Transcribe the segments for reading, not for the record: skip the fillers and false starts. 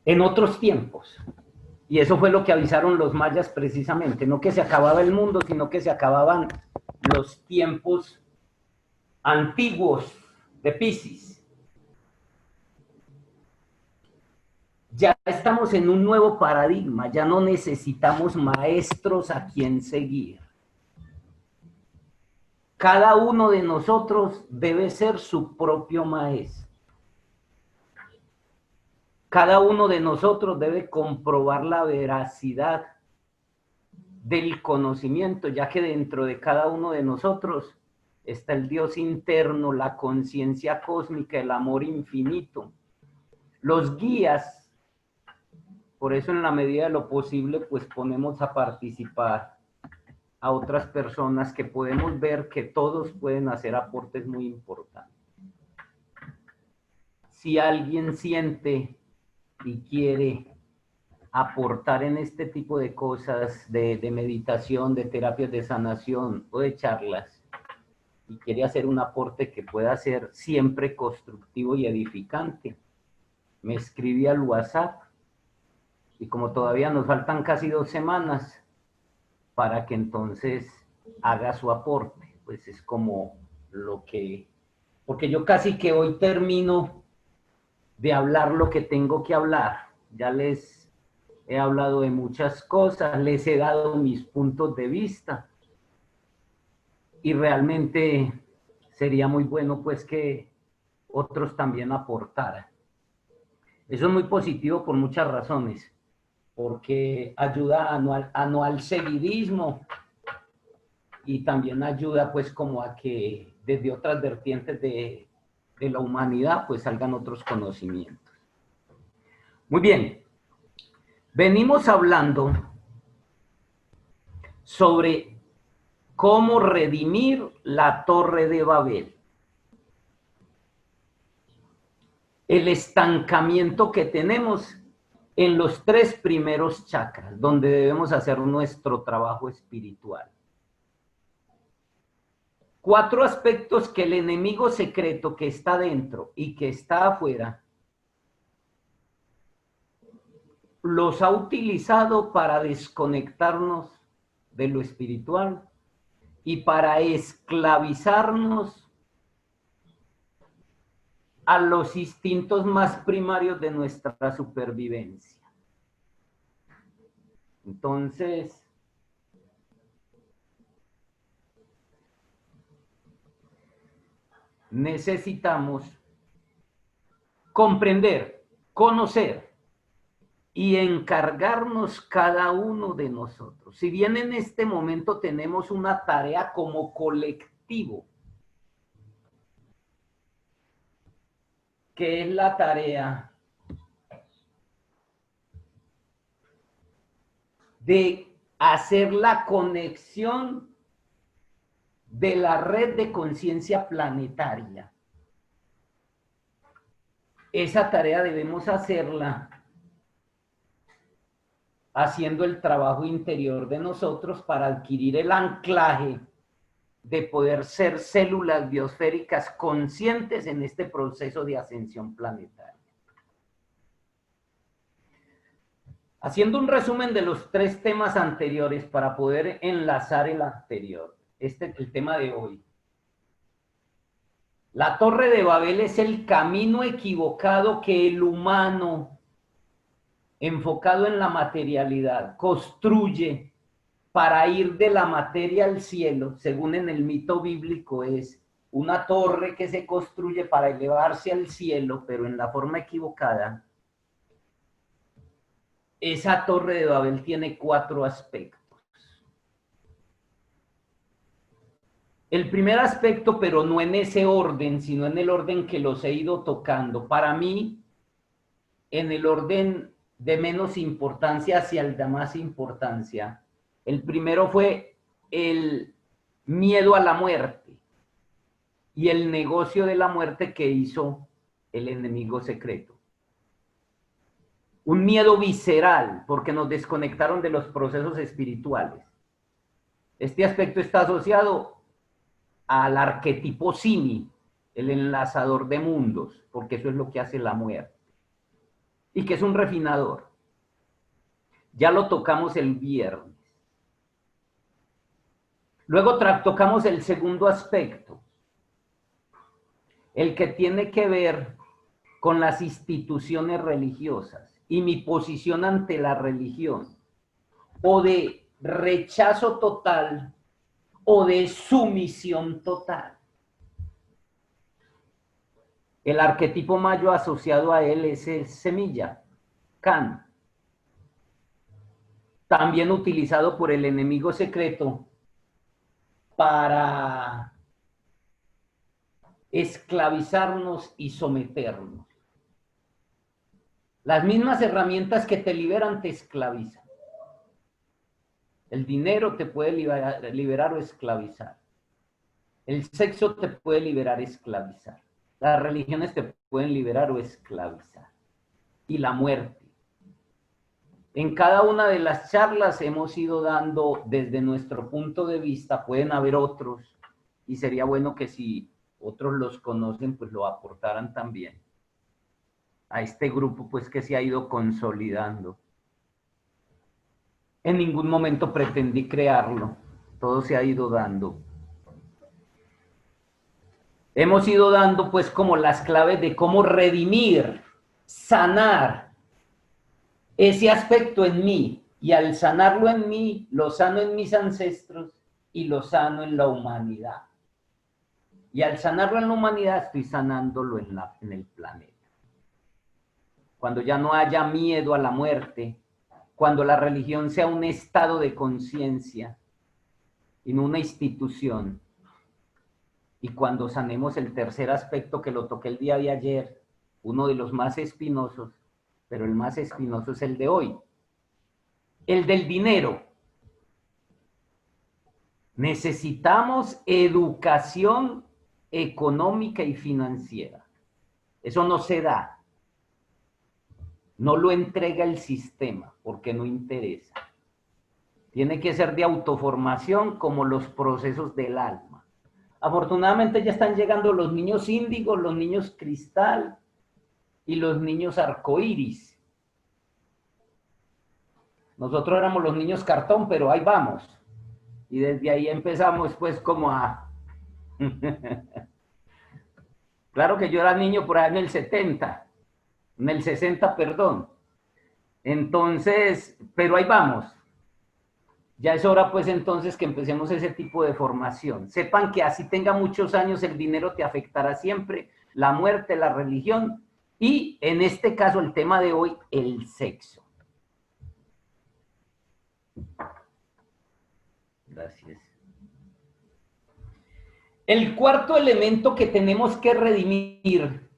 en otros tiempos. Y eso fue lo que avisaron los mayas precisamente, no que se acababa el mundo, sino que se acababan los tiempos antiguos de Piscis. Ya estamos en un nuevo paradigma, ya no necesitamos maestros a quien seguir. Cada uno de nosotros debe ser su propio maestro. Cada uno de nosotros debe comprobar la veracidad del conocimiento, ya que dentro de cada uno de nosotros está el Dios interno, la conciencia cósmica, el amor infinito. Los guías, por eso en la medida de lo posible, pues ponemos a participar a otras personas que podemos ver que todos pueden hacer aportes muy importantes. Si alguien siente y quiere aportar en este tipo de cosas, de meditación, de terapias de sanación o de charlas, y quiere hacer un aporte que pueda ser siempre constructivo y edificante, me escribe al WhatsApp, y como todavía nos faltan casi 2 semanas, para que entonces haga su aporte, pues es como lo que, porque yo casi que hoy termino de hablar lo que tengo que hablar, ya les he hablado de muchas cosas, les he dado mis puntos de vista, y realmente sería muy bueno pues que otros también aportaran. Eso es muy positivo por muchas razones, porque ayuda a no al seguidismo, y también ayuda pues como a que desde otras vertientes de la humanidad pues salgan otros conocimientos. Muy bien, venimos hablando sobre cómo redimir la Torre de Babel. El estancamiento que tenemos en los 3 primeros chakras, donde debemos hacer nuestro trabajo espiritual. 4 aspectos que el enemigo secreto que está dentro y que está afuera los ha utilizado para desconectarnos de lo espiritual y para esclavizarnos a los instintos más primarios de nuestra supervivencia. Entonces, necesitamos comprender, conocer y encargarnos cada uno de nosotros. Si bien en este momento tenemos una tarea como colectivo, que es la tarea de hacer la conexión de la red de conciencia planetaria. Esa tarea debemos hacerla haciendo el trabajo interior de nosotros para adquirir el anclaje de poder ser células biosféricas conscientes en este proceso de ascensión planetaria. Haciendo un resumen de los 3 temas anteriores para poder enlazar el anterior, el tema de hoy. La Torre de Babel es el camino equivocado que el humano, enfocado en la materialidad, construye para ir de la materia al cielo, según en el mito bíblico es una torre que se construye para elevarse al cielo, pero en la forma equivocada. Esa Torre de Babel tiene 4 aspectos. El primer aspecto, pero no en ese orden, sino en el orden que los he ido tocando. Para mí, en el orden de menos importancia hacia el de más importancia. El primero fue el miedo a la muerte y el negocio de la muerte que hizo el enemigo secreto. Un miedo visceral, porque nos desconectaron de los procesos espirituales. Este aspecto está asociado al arquetipo Simi, el enlazador de mundos, porque eso es lo que hace la muerte. y que es un refinador. Ya lo tocamos el viernes. Luego tocamos el segundo aspecto, el que tiene que ver con las instituciones religiosas y mi posición ante la religión, o de rechazo total o de sumisión total. El arquetipo mayo asociado a él es el semilla, Can, también utilizado por el enemigo secreto para esclavizarnos y someternos. Las mismas herramientas que te liberan te esclavizan. El dinero te puede liberar o esclavizar. El sexo te puede liberar, esclavizar. Las religiones te pueden liberar o esclavizar. Y la muerte. En cada una de las charlas hemos ido dando desde nuestro punto de vista, pueden haber otros, y sería bueno que si otros los conocen, pues lo aportaran también a este grupo, pues que se ha ido consolidando. En ningún momento pretendí crearlo, todo se ha ido dando. Hemos ido dando pues como las claves de cómo redimir, sanar ese aspecto en mí, y al sanarlo en mí, lo sano en mis ancestros y lo sano en la humanidad. Y al sanarlo en la humanidad, estoy sanándolo en el planeta. Cuando ya no haya miedo a la muerte, cuando la religión sea un estado de conciencia y no una institución, y cuando sanemos el tercer aspecto que lo toqué el día de ayer, uno de los más espinosos, pero el más espinoso es el de hoy, el del dinero. Necesitamos educación económica y financiera. Eso no se da. No lo entrega el sistema porque no interesa. Tiene que ser de autoformación como los procesos del alma. Afortunadamente ya están llegando los niños índigos, los niños cristal y los niños arcoíris. Nosotros éramos los niños cartón, pero ahí vamos. Y desde ahí empezamos pues como a... Claro que yo era niño por ahí en el 70, en el 60, perdón. Entonces, pero ahí vamos. Ya es hora pues entonces que empecemos ese tipo de formación. Sepan que así tenga muchos años, el dinero te afectará siempre, la muerte, la religión y en este caso el tema de hoy, el sexo. Gracias. El cuarto elemento que tenemos que redimir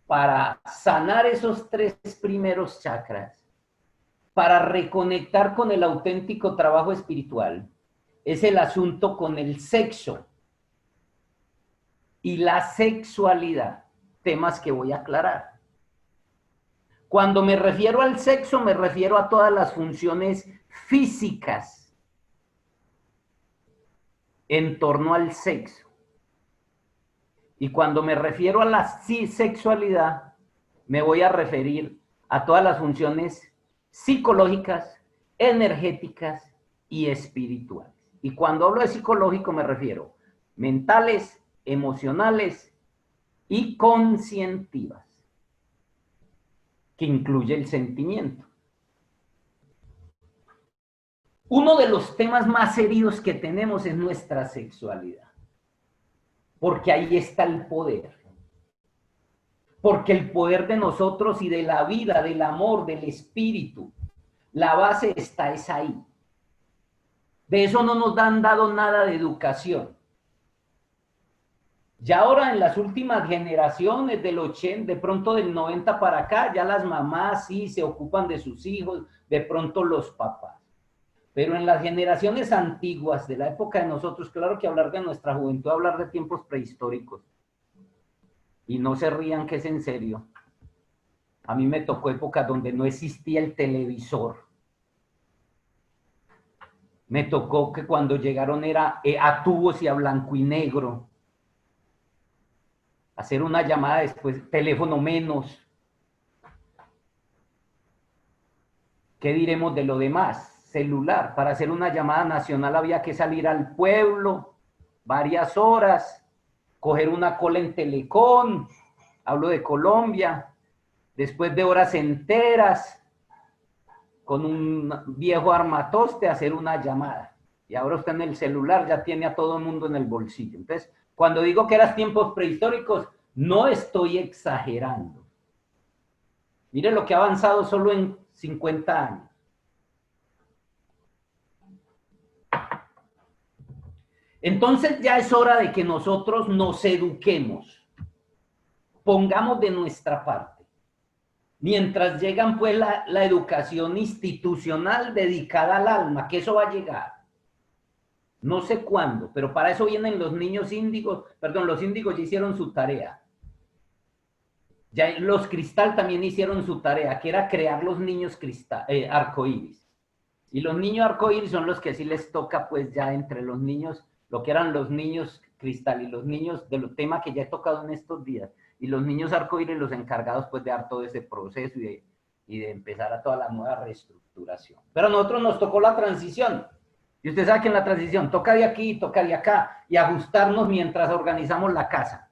para sanar esos tres primeros chakras, para reconectar con el auténtico trabajo espiritual, es el asunto con el sexo y la sexualidad, temas que voy a aclarar. Cuando me refiero al sexo, me refiero a todas las funciones físicas en torno al sexo. Y cuando me refiero a la sexualidad, me voy a referir a todas las funciones psicológicas, energéticas y espirituales. Y cuando hablo de psicológico me refiero mentales, emocionales y conscientivas, que incluye el sentimiento. Uno de los temas más heridos que tenemos es nuestra sexualidad, porque ahí está el poder. Porque el poder de nosotros y de la vida, del amor, del espíritu, la base está es ahí. De eso no nos han dado nada de educación. Ya ahora en las últimas generaciones del 80, de pronto del 90 para acá, ya las mamás sí se ocupan de sus hijos, de pronto los papás. Pero en las generaciones antiguas, de la época de nosotros, claro que hablar de nuestra juventud, hablar de tiempos prehistóricos. Y no se rían que es en serio. A mí me tocó épocas donde no existía el televisor. Me tocó que cuando llegaron era a tubos y a blanco y negro. Hacer una llamada después, teléfono menos. ¿Qué diremos de lo demás? Celular. Para hacer una llamada nacional había que salir al pueblo varias horas, coger una cola en Telecom, hablo de Colombia, después de horas enteras, con un viejo armatoste, hacer una llamada. Y ahora usted en el celular ya tiene a todo el mundo en el bolsillo. Entonces, cuando digo que eran tiempos prehistóricos, no estoy exagerando. Mire lo que ha avanzado solo en 50 años. Entonces ya es hora de que nosotros nos eduquemos, pongamos de nuestra parte, mientras llegan pues la educación institucional dedicada al alma, que eso va a llegar, no sé cuándo, pero para eso vienen los niños índigos, perdón, los índigos ya hicieron su tarea, ya los cristal también hicieron su tarea, que era crear los niños arcoíris, y los niños arcoíris son los que sí les toca pues ya entre los niños, lo que eran los niños cristal y los niños de los temas que ya he tocado en estos días, y los niños arcoíris los encargados pues de dar todo ese proceso y de empezar a toda la nueva reestructuración. Pero a nosotros nos tocó la transición, y usted sabe que en la transición toca de aquí, toca de acá, y ajustarnos mientras organizamos la casa.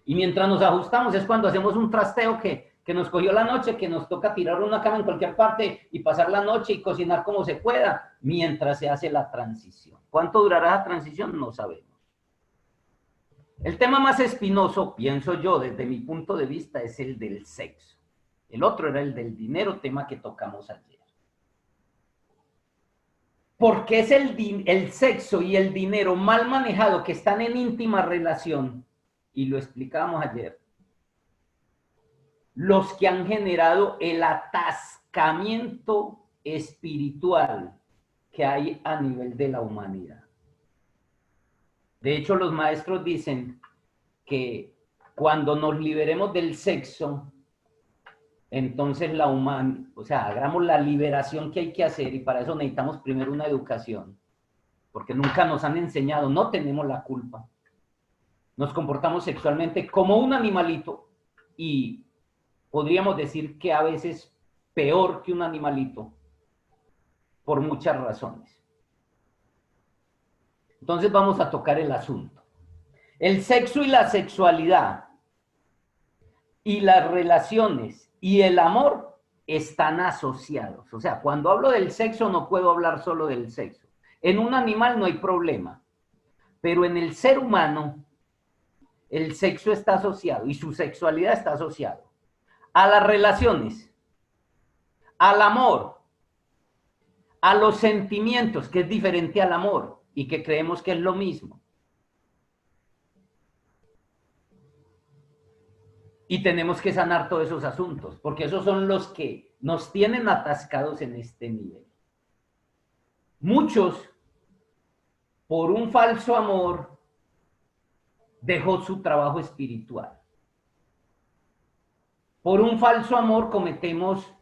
Y mientras nos ajustamos es cuando hacemos un trasteo que nos cogió la noche, que nos toca tirar una cama en cualquier parte y pasar la noche y cocinar como se pueda, mientras se hace la transición. ¿Cuánto durará la transición? No sabemos. El tema más espinoso, pienso yo, desde mi punto de vista, es el del sexo. El otro era el del dinero, tema que tocamos ayer. Porque es el sexo y el dinero mal manejado, que están en íntima relación, y lo explicábamos ayer, los que han generado el atascamiento espiritual que hay a nivel de la humanidad. De hecho, los maestros dicen que cuando nos liberemos del sexo, entonces hagamos la liberación que hay que hacer, y para eso necesitamos primero una educación, porque nunca nos han enseñado, no tenemos la culpa. Nos comportamos sexualmente como un animalito y podríamos decir que a veces peor que un animalito, por muchas razones. Entonces vamos a tocar el asunto. El sexo y la sexualidad y las relaciones y el amor están asociados. O sea, cuando hablo del sexo no puedo hablar solo del sexo. En un animal no hay problema, pero en el ser humano el sexo está asociado y su sexualidad está asociado a las relaciones, al amor, a los sentimientos, que es diferente al amor y que creemos que es lo mismo. Y tenemos que sanar todos esos asuntos, porque esos son los que nos tienen atascados en este nivel. Muchos, por un falso amor, dejó su trabajo espiritual. Por un falso amor cometemos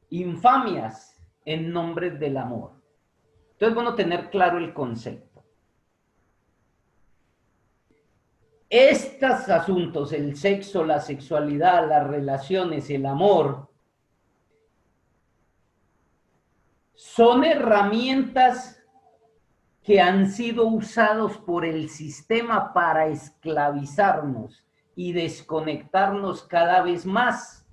infamias en nombre del amor. Entonces es bueno tener claro el concepto. Estos asuntos, el sexo, la sexualidad, las relaciones, el amor, son herramientas que han sido usados por el sistema para esclavizarnos y desconectarnos cada vez más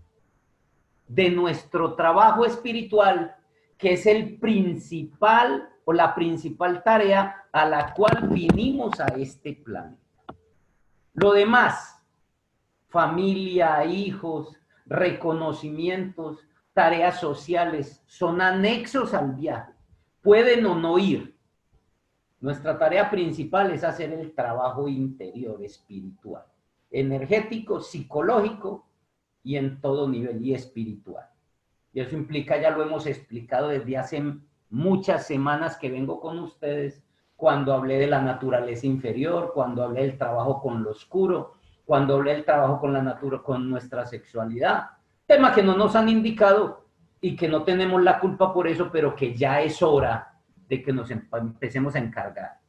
de nuestro trabajo espiritual, que es el principal o la principal tarea a la cual vinimos a este planeta. Lo demás, familia, hijos, reconocimientos, tareas sociales, son anexos al viaje. Pueden o no ir. Nuestra tarea principal es hacer el trabajo interior, espiritual, energético, psicológico y en todo nivel, y espiritual. Y eso implica, ya lo hemos explicado desde hace muchas semanas que vengo con ustedes, cuando hablé de la naturaleza inferior, cuando hablé del trabajo con lo oscuro, cuando hablé del trabajo con la naturaleza, con nuestra sexualidad, tema que no nos han indicado y que no tenemos la culpa por eso, pero que ya es hora de que nos empecemos a encargar.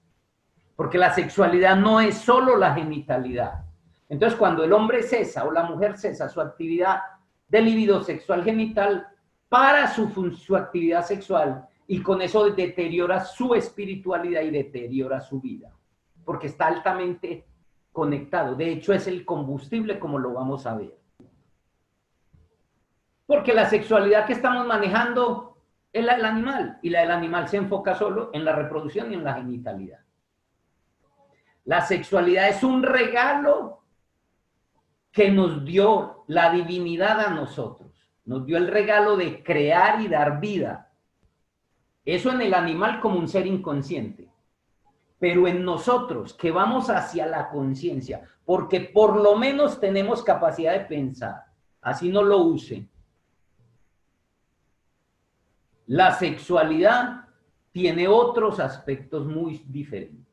Porque la sexualidad no es solo la genitalidad. Entonces, cuando el hombre cesa o la mujer cesa su actividad de libido sexual genital, para su actividad sexual, y con eso deteriora su espiritualidad y deteriora su vida, porque está altamente conectado. De hecho, es el combustible, como lo vamos a ver. Porque la sexualidad que estamos manejando es la del animal, y la del animal se enfoca solo en la reproducción y en la genitalidad. La sexualidad es un regalo que nos dio la divinidad a nosotros. Nos dio el regalo de crear y dar vida. Eso en el animal como un ser inconsciente. Pero en nosotros, que vamos hacia la conciencia, porque por lo menos tenemos capacidad de pensar, así no lo use. La sexualidad tiene otros aspectos muy diferentes.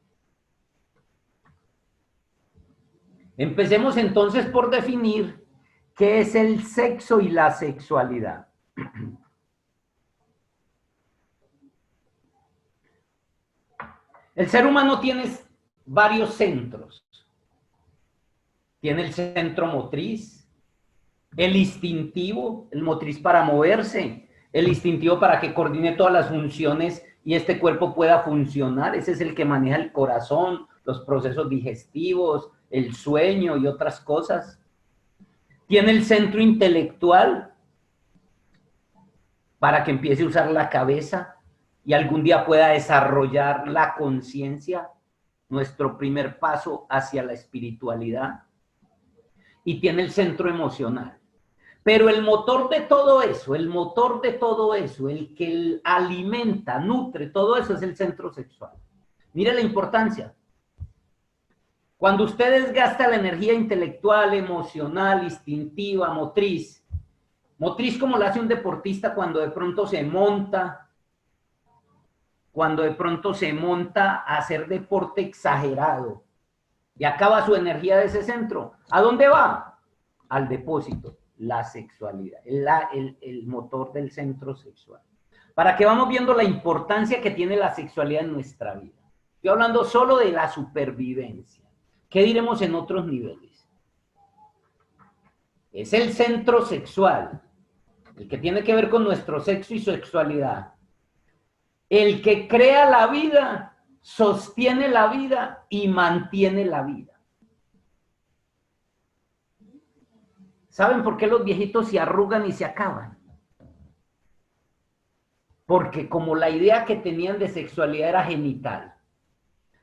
Empecemos entonces por definir qué es el sexo y la sexualidad. El ser humano tiene varios centros. Tiene el centro motriz, el instintivo, el motriz para moverse, el instintivo para que coordine todas las funciones y este cuerpo pueda funcionar. Ese es el que maneja el corazón, los procesos digestivos, el sueño y otras cosas. Tiene el centro intelectual para que empiece a usar la cabeza y algún día pueda desarrollar la conciencia, nuestro primer paso hacia la espiritualidad. Y tiene el centro emocional. Pero el motor de todo eso, el que alimenta, nutre, todo eso es el centro sexual. Mire la importancia. Cuando usted desgasta la energía intelectual, emocional, instintiva, motriz como lo hace un deportista cuando de pronto se monta a hacer deporte exagerado y acaba su energía de ese centro, ¿a dónde va? Al depósito, la sexualidad, el motor del centro sexual. Para que vamos viendo la importancia que tiene la sexualidad en nuestra vida. Estoy hablando solo de la supervivencia. ¿Qué diremos en otros niveles? Es el centro sexual, el que tiene que ver con nuestro sexo y sexualidad. El que crea la vida, sostiene la vida y mantiene la vida. ¿Saben por qué los viejitos se arrugan y se acaban? Porque como la idea que tenían de sexualidad era genital,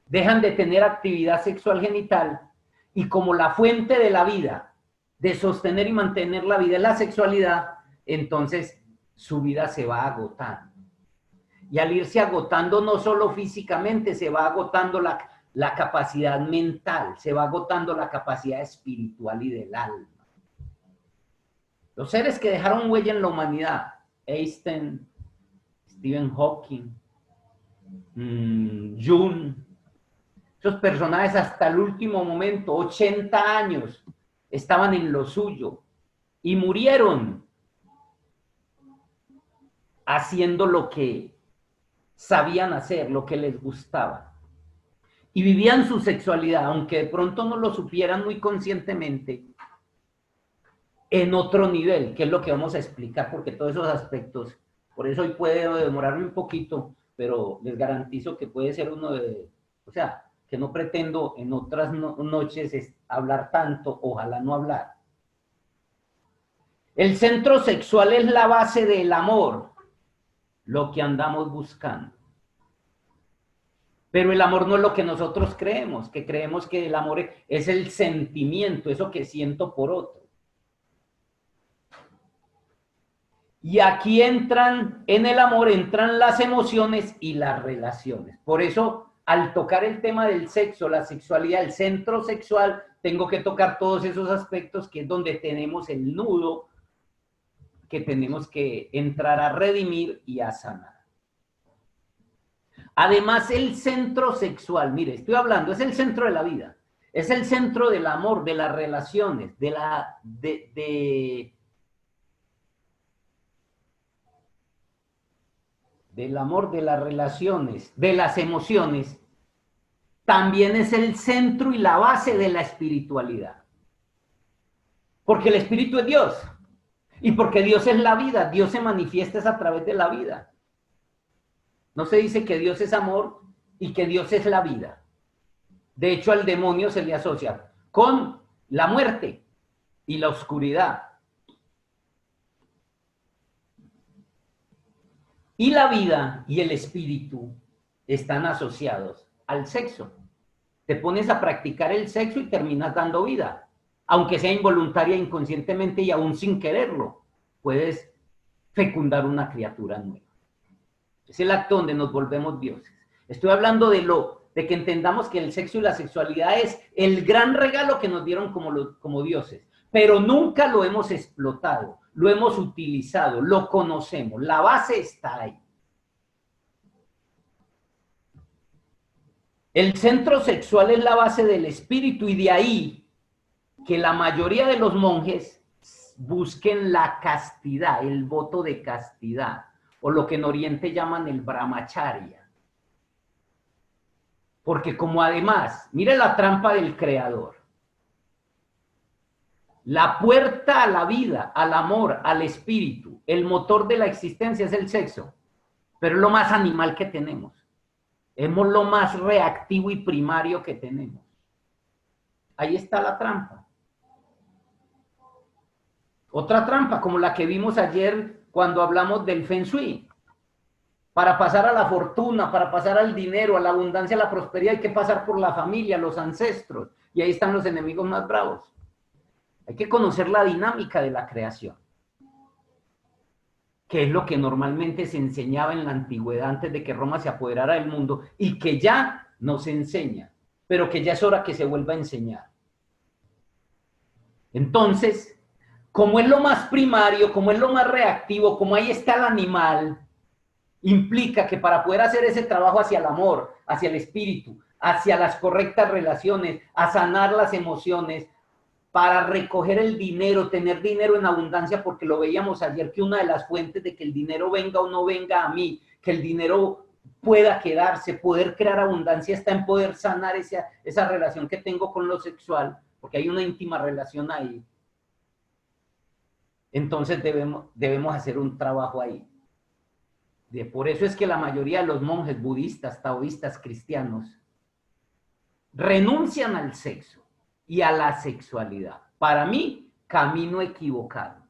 dejan de tener actividad sexual genital y como la fuente de la vida, de sostener y mantener la vida es la sexualidad, entonces su vida se va agotando. Y al irse agotando no solo físicamente, se va agotando la capacidad mental, se va agotando la capacidad espiritual y del alma. Los seres que dejaron huella en la humanidad, Einstein, Stephen Hawking, Jung, esos personajes hasta el último momento, 80 años, estaban en lo suyo y murieron haciendo lo que sabían hacer, lo que les gustaba. Y vivían su sexualidad, aunque de pronto no lo supieran muy conscientemente, en otro nivel, que es lo que vamos a explicar, porque todos esos aspectos, por eso hoy puede demorarme un poquito, pero les garantizo que puede ser uno de, o sea, que no pretendo en otras noches hablar tanto, ojalá no hablar. El centro sexual es la base del amor, lo que andamos buscando. Pero el amor no es lo que nosotros creemos, que creemos que el amor es el sentimiento, eso que siento por otro. Y aquí en el amor entran las emociones y las relaciones. Por eso, al tocar el tema del sexo, la sexualidad, el centro sexual, tengo que tocar todos esos aspectos que es donde tenemos el nudo que tenemos que entrar a redimir y a sanar. Además, el centro sexual, mire, estoy hablando, es el centro de la vida, es el centro del amor, de las relaciones, del amor, de las relaciones, de las emociones, también es el centro y la base de la espiritualidad. Porque el espíritu es Dios. Y porque Dios es la vida, Dios se manifiesta es a través de la vida. No se dice que Dios es amor y que Dios es la vida. De hecho, al demonio se le asocia con la muerte y la oscuridad. Y la vida y el espíritu están asociados al sexo. Te pones a practicar el sexo y terminas dando vida, aunque sea involuntaria, inconscientemente y aún sin quererlo. Puedes fecundar una criatura nueva. Es el acto donde nos volvemos dioses. Estoy hablando de que entendamos que el sexo y la sexualidad es el gran regalo que nos dieron como dioses, pero nunca lo hemos explotado, lo hemos utilizado, lo conocemos, la base está ahí. El centro sexual es la base del espíritu y de ahí que la mayoría de los monjes busquen la castidad, el voto de castidad, o lo que en Oriente llaman el brahmacharya. Porque como además, mire la trampa del creador. La puerta a la vida, al amor, al espíritu, el motor de la existencia es el sexo, pero es lo más animal que tenemos. Es lo más reactivo y primario que tenemos. Ahí está la trampa. Otra trampa, como la que vimos ayer cuando hablamos del Feng Shui. Para pasar a la fortuna, para pasar al dinero, a la abundancia, a la prosperidad, hay que pasar por la familia, los ancestros. Y ahí están los enemigos más bravos. Hay que conocer la dinámica de la creación, que es lo que normalmente se enseñaba en la antigüedad antes de que Roma se apoderara del mundo y que ya no se enseña, pero que ya es hora que se vuelva a enseñar. Entonces, como es lo más primario, como es lo más reactivo, como ahí está el animal, implica que para poder hacer ese trabajo hacia el amor, hacia el espíritu, hacia las correctas relaciones, a sanar las emociones, para recoger el dinero, tener dinero en abundancia, porque lo veíamos ayer que una de las fuentes de que el dinero venga o no venga a mí, que el dinero pueda quedarse, poder crear abundancia, está en poder sanar esa relación que tengo con lo sexual, porque hay una íntima relación ahí. Entonces debemos hacer un trabajo ahí. Por eso es que la mayoría de los monjes budistas, taoístas, cristianos, renuncian al sexo y a la sexualidad. Para mí, camino equivocado.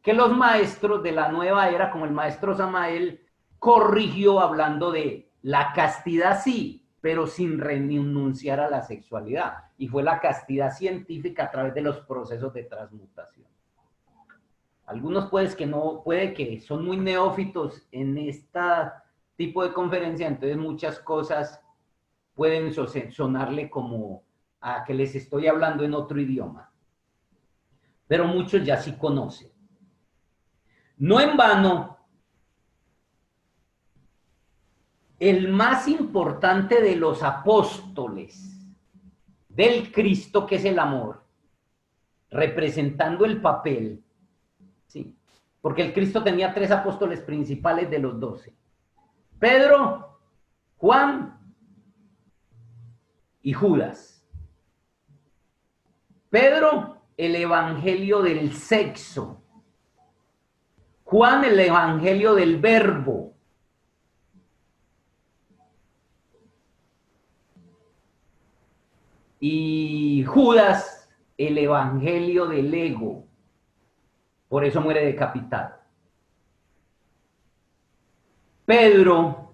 Que los maestros de la nueva era, como el maestro Samael, corrigió hablando de la castidad sí, pero sin renunciar a la sexualidad. Y fue la castidad científica a través de los procesos de transmutación. Algunos puede que son muy neófitos en este tipo de conferencia, entonces muchas cosas pueden sonarle como a que les estoy hablando en otro idioma. Pero muchos ya sí conocen. No en vano, el más importante de los apóstoles del Cristo, que es el amor, representando el papel, ¿sí? Porque el Cristo tenía 3 apóstoles principales de los 12. Pedro, Juan y Judas. Pedro, el evangelio del sexo. Juan, el evangelio del verbo. Y Judas, el evangelio del ego. Por eso muere decapitado. Pedro,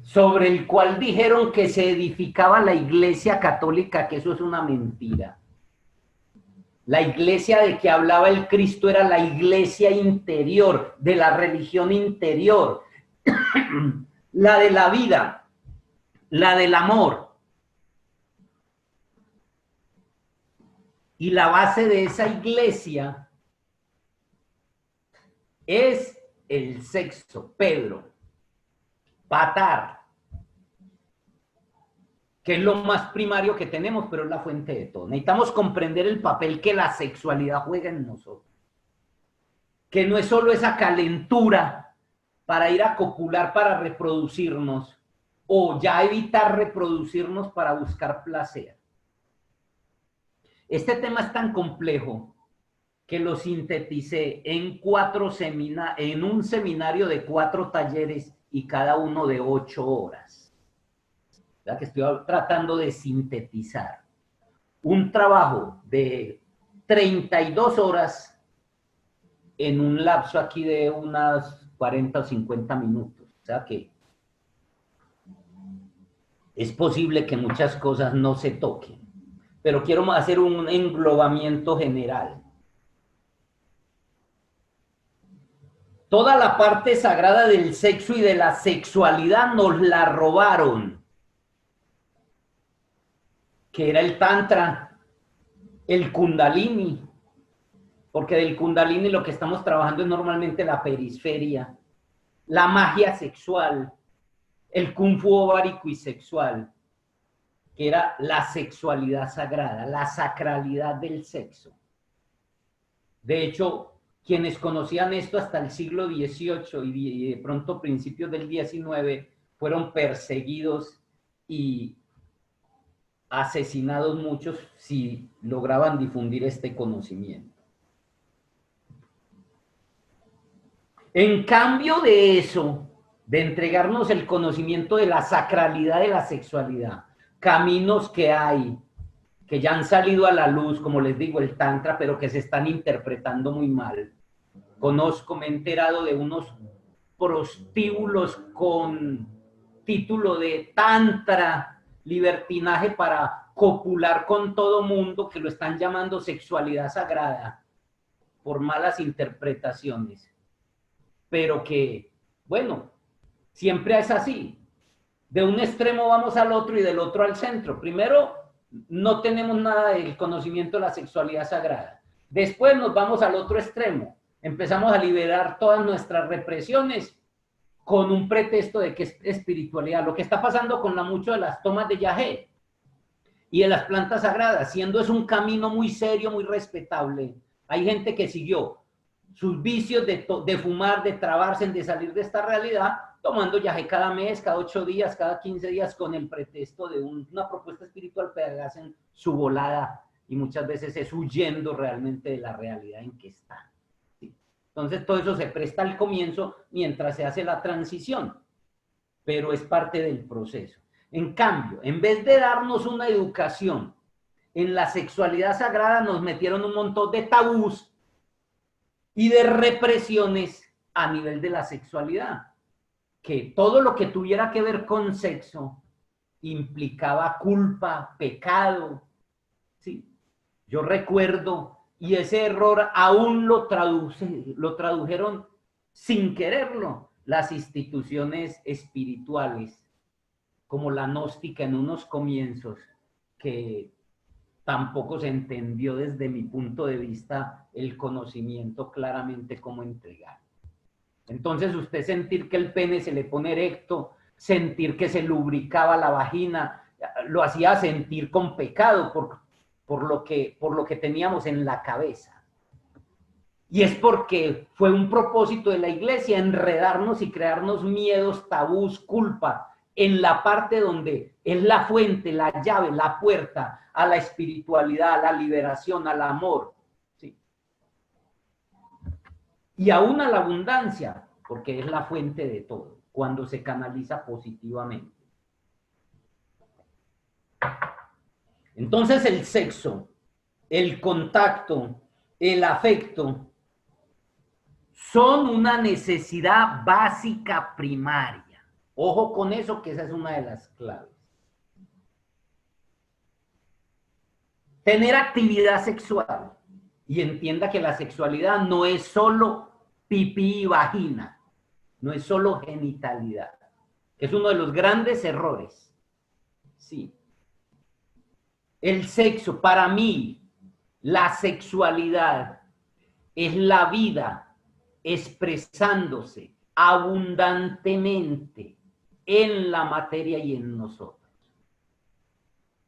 sobre el cual dijeron que se edificaba la iglesia católica, que eso es una mentira. La iglesia de que hablaba el Cristo era la iglesia interior, de la religión interior, la de la vida, la del amor. Y la base de esa iglesia es el sexo. Pedro, patar, que es lo más primario que tenemos, pero es la fuente de todo. Necesitamos comprender el papel que la sexualidad juega en nosotros. Que no es solo esa calentura para ir a copular para reproducirnos, o ya evitar reproducirnos para buscar placer. Este tema es tan complejo que lo sinteticé en un seminario de 4 talleres y cada uno de 8 horas. ¿Verdad? Que estoy tratando de sintetizar un trabajo de 32 horas en un lapso aquí de unas 40 o 50 minutos. O sea que es posible que muchas cosas no se toquen, pero quiero hacer un englobamiento general. Toda la parte sagrada del sexo y de la sexualidad nos la robaron, que era el tantra, el kundalini, porque del kundalini lo que estamos trabajando es normalmente la periferia, la magia sexual, el kung fu ovárico y sexual, que era la sexualidad sagrada, la sacralidad del sexo. De hecho, quienes conocían esto hasta el siglo XVIII y de pronto principios del XIX fueron perseguidos y asesinados muchos si lograban difundir este conocimiento. En cambio de eso, de entregarnos el conocimiento de la sacralidad de la sexualidad, caminos que hay, que ya han salido a la luz, como les digo, el tantra, pero que se están interpretando muy mal. Conozco, me he enterado de unos prostíbulos con título de tantra, libertinaje para copular con todo mundo, que lo están llamando sexualidad sagrada, por malas interpretaciones. Pero que, bueno, siempre es así. De un extremo vamos al otro y del otro al centro. Primero, no tenemos nada del conocimiento de la sexualidad sagrada. Después nos vamos al otro extremo. Empezamos a liberar todas nuestras represiones con un pretexto de que es espiritualidad. Lo que está pasando con mucho de las tomas de yagé y de las plantas sagradas, siendo es un camino muy serio, muy respetable. Hay gente que siguió sus vicios de fumar, de trabarse, de salir de esta realidad, tomando yagé cada mes, cada 8 días, cada 15 días, con el pretexto de una propuesta espiritual, pero hacen su volada y muchas veces es huyendo realmente de la realidad en que están. ¿Sí? Entonces todo eso se presta al comienzo mientras se hace la transición, pero es parte del proceso. En cambio, en vez de darnos una educación en la sexualidad sagrada, nos metieron un montón de tabús y de represiones a nivel de la sexualidad, que todo lo que tuviera que ver con sexo implicaba culpa, pecado, ¿sí? Yo recuerdo, y ese error aún lo tradujeron sin quererlo las instituciones espirituales, como la gnóstica en unos comienzos, que tampoco se entendió desde mi punto de vista el conocimiento claramente cómo entregar. Entonces usted sentir que el pene se le pone erecto, sentir que se lubricaba la vagina, lo hacía sentir con pecado por lo que teníamos en la cabeza. Y es porque fue un propósito de la iglesia enredarnos y crearnos miedos, tabús, culpa, en la parte donde es la fuente, la llave, la puerta a la espiritualidad, a la liberación, al amor, ¿sí? Y aún a la abundancia, porque es la fuente de todo, cuando se canaliza positivamente. Entonces el sexo, el contacto, el afecto, son una necesidad básica primaria. Ojo con eso, que esa es una de las claves. Tener actividad sexual. Y entienda que la sexualidad no es solo pipí y vagina, no es solo genitalidad. Es uno de los grandes errores. Sí. El sexo, para mí, la sexualidad es la vida expresándose abundantemente en la materia y en nosotros.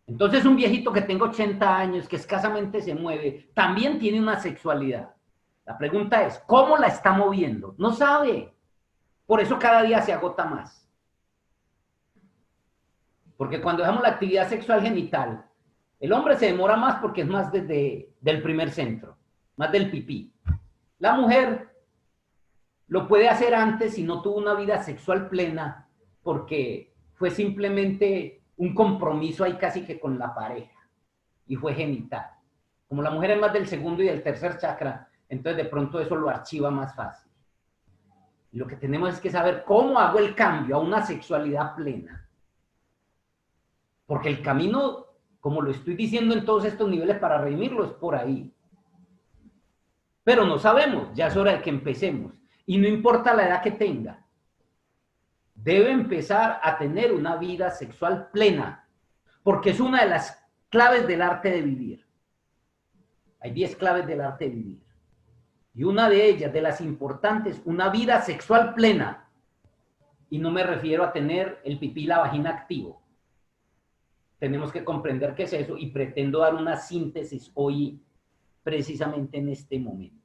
Entonces un viejito que tenga 80 años, que escasamente se mueve, también tiene una sexualidad. La pregunta es, ¿cómo la está moviendo? No sabe. Por eso cada día se agota más. Porque cuando dejamos la actividad sexual genital, el hombre se demora más porque es más desde el primer centro. más del pipí. La mujer lo puede hacer antes si no tuvo una vida sexual plena, porque fue simplemente un compromiso ahí casi que con la pareja, y fue genital. Como la mujer es más del segundo y del tercer chakra, entonces de pronto eso lo archiva más fácil. Y lo que tenemos es que saber cómo hago el cambio a una sexualidad plena. Porque el camino, como lo estoy diciendo en todos estos niveles para redimirlo, es por ahí. Pero no sabemos, ya es hora de que empecemos. Y no importa la edad que tenga, debe empezar a tener una vida sexual plena, porque es una de las claves del arte de vivir. Hay 10 claves del arte de vivir. Y una de ellas, de las importantes, una vida sexual plena. Y no me refiero a tener el pipí y la vagina activo. Tenemos que comprender qué es eso y pretendo dar una síntesis hoy, precisamente en este momento.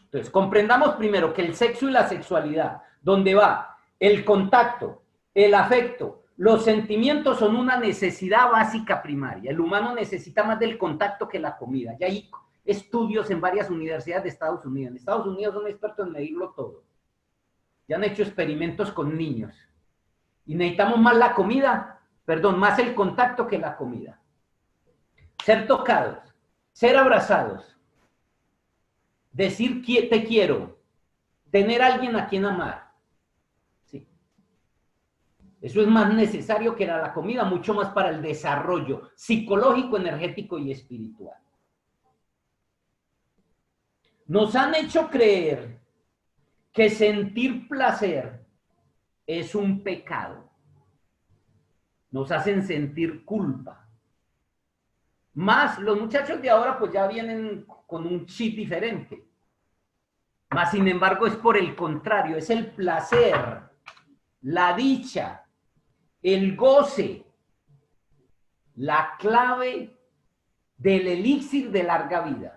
Entonces, comprendamos primero que el sexo y la sexualidad, donde va el contacto, el afecto, los sentimientos son una necesidad básica primaria. El humano necesita más del contacto que la comida. Y hay estudios en varias universidades de Estados Unidos. En Estados Unidos son expertos en medirlo todo. Ya han hecho experimentos con niños. Y necesitamos más la comida, perdón, más el contacto que la comida. Ser tocados, ser abrazados, decir te quiero, tener a alguien a quien amar. Sí. Eso es más necesario que la comida, mucho más para el desarrollo psicológico, energético y espiritual. Nos han hecho creer que sentir placer es un pecado. Nos hacen sentir culpa. Más los muchachos de ahora pues ya vienen con un chip diferente. Más sin embargo es por el contrario, es el placer, la dicha, el goce, la clave del elixir de larga vida.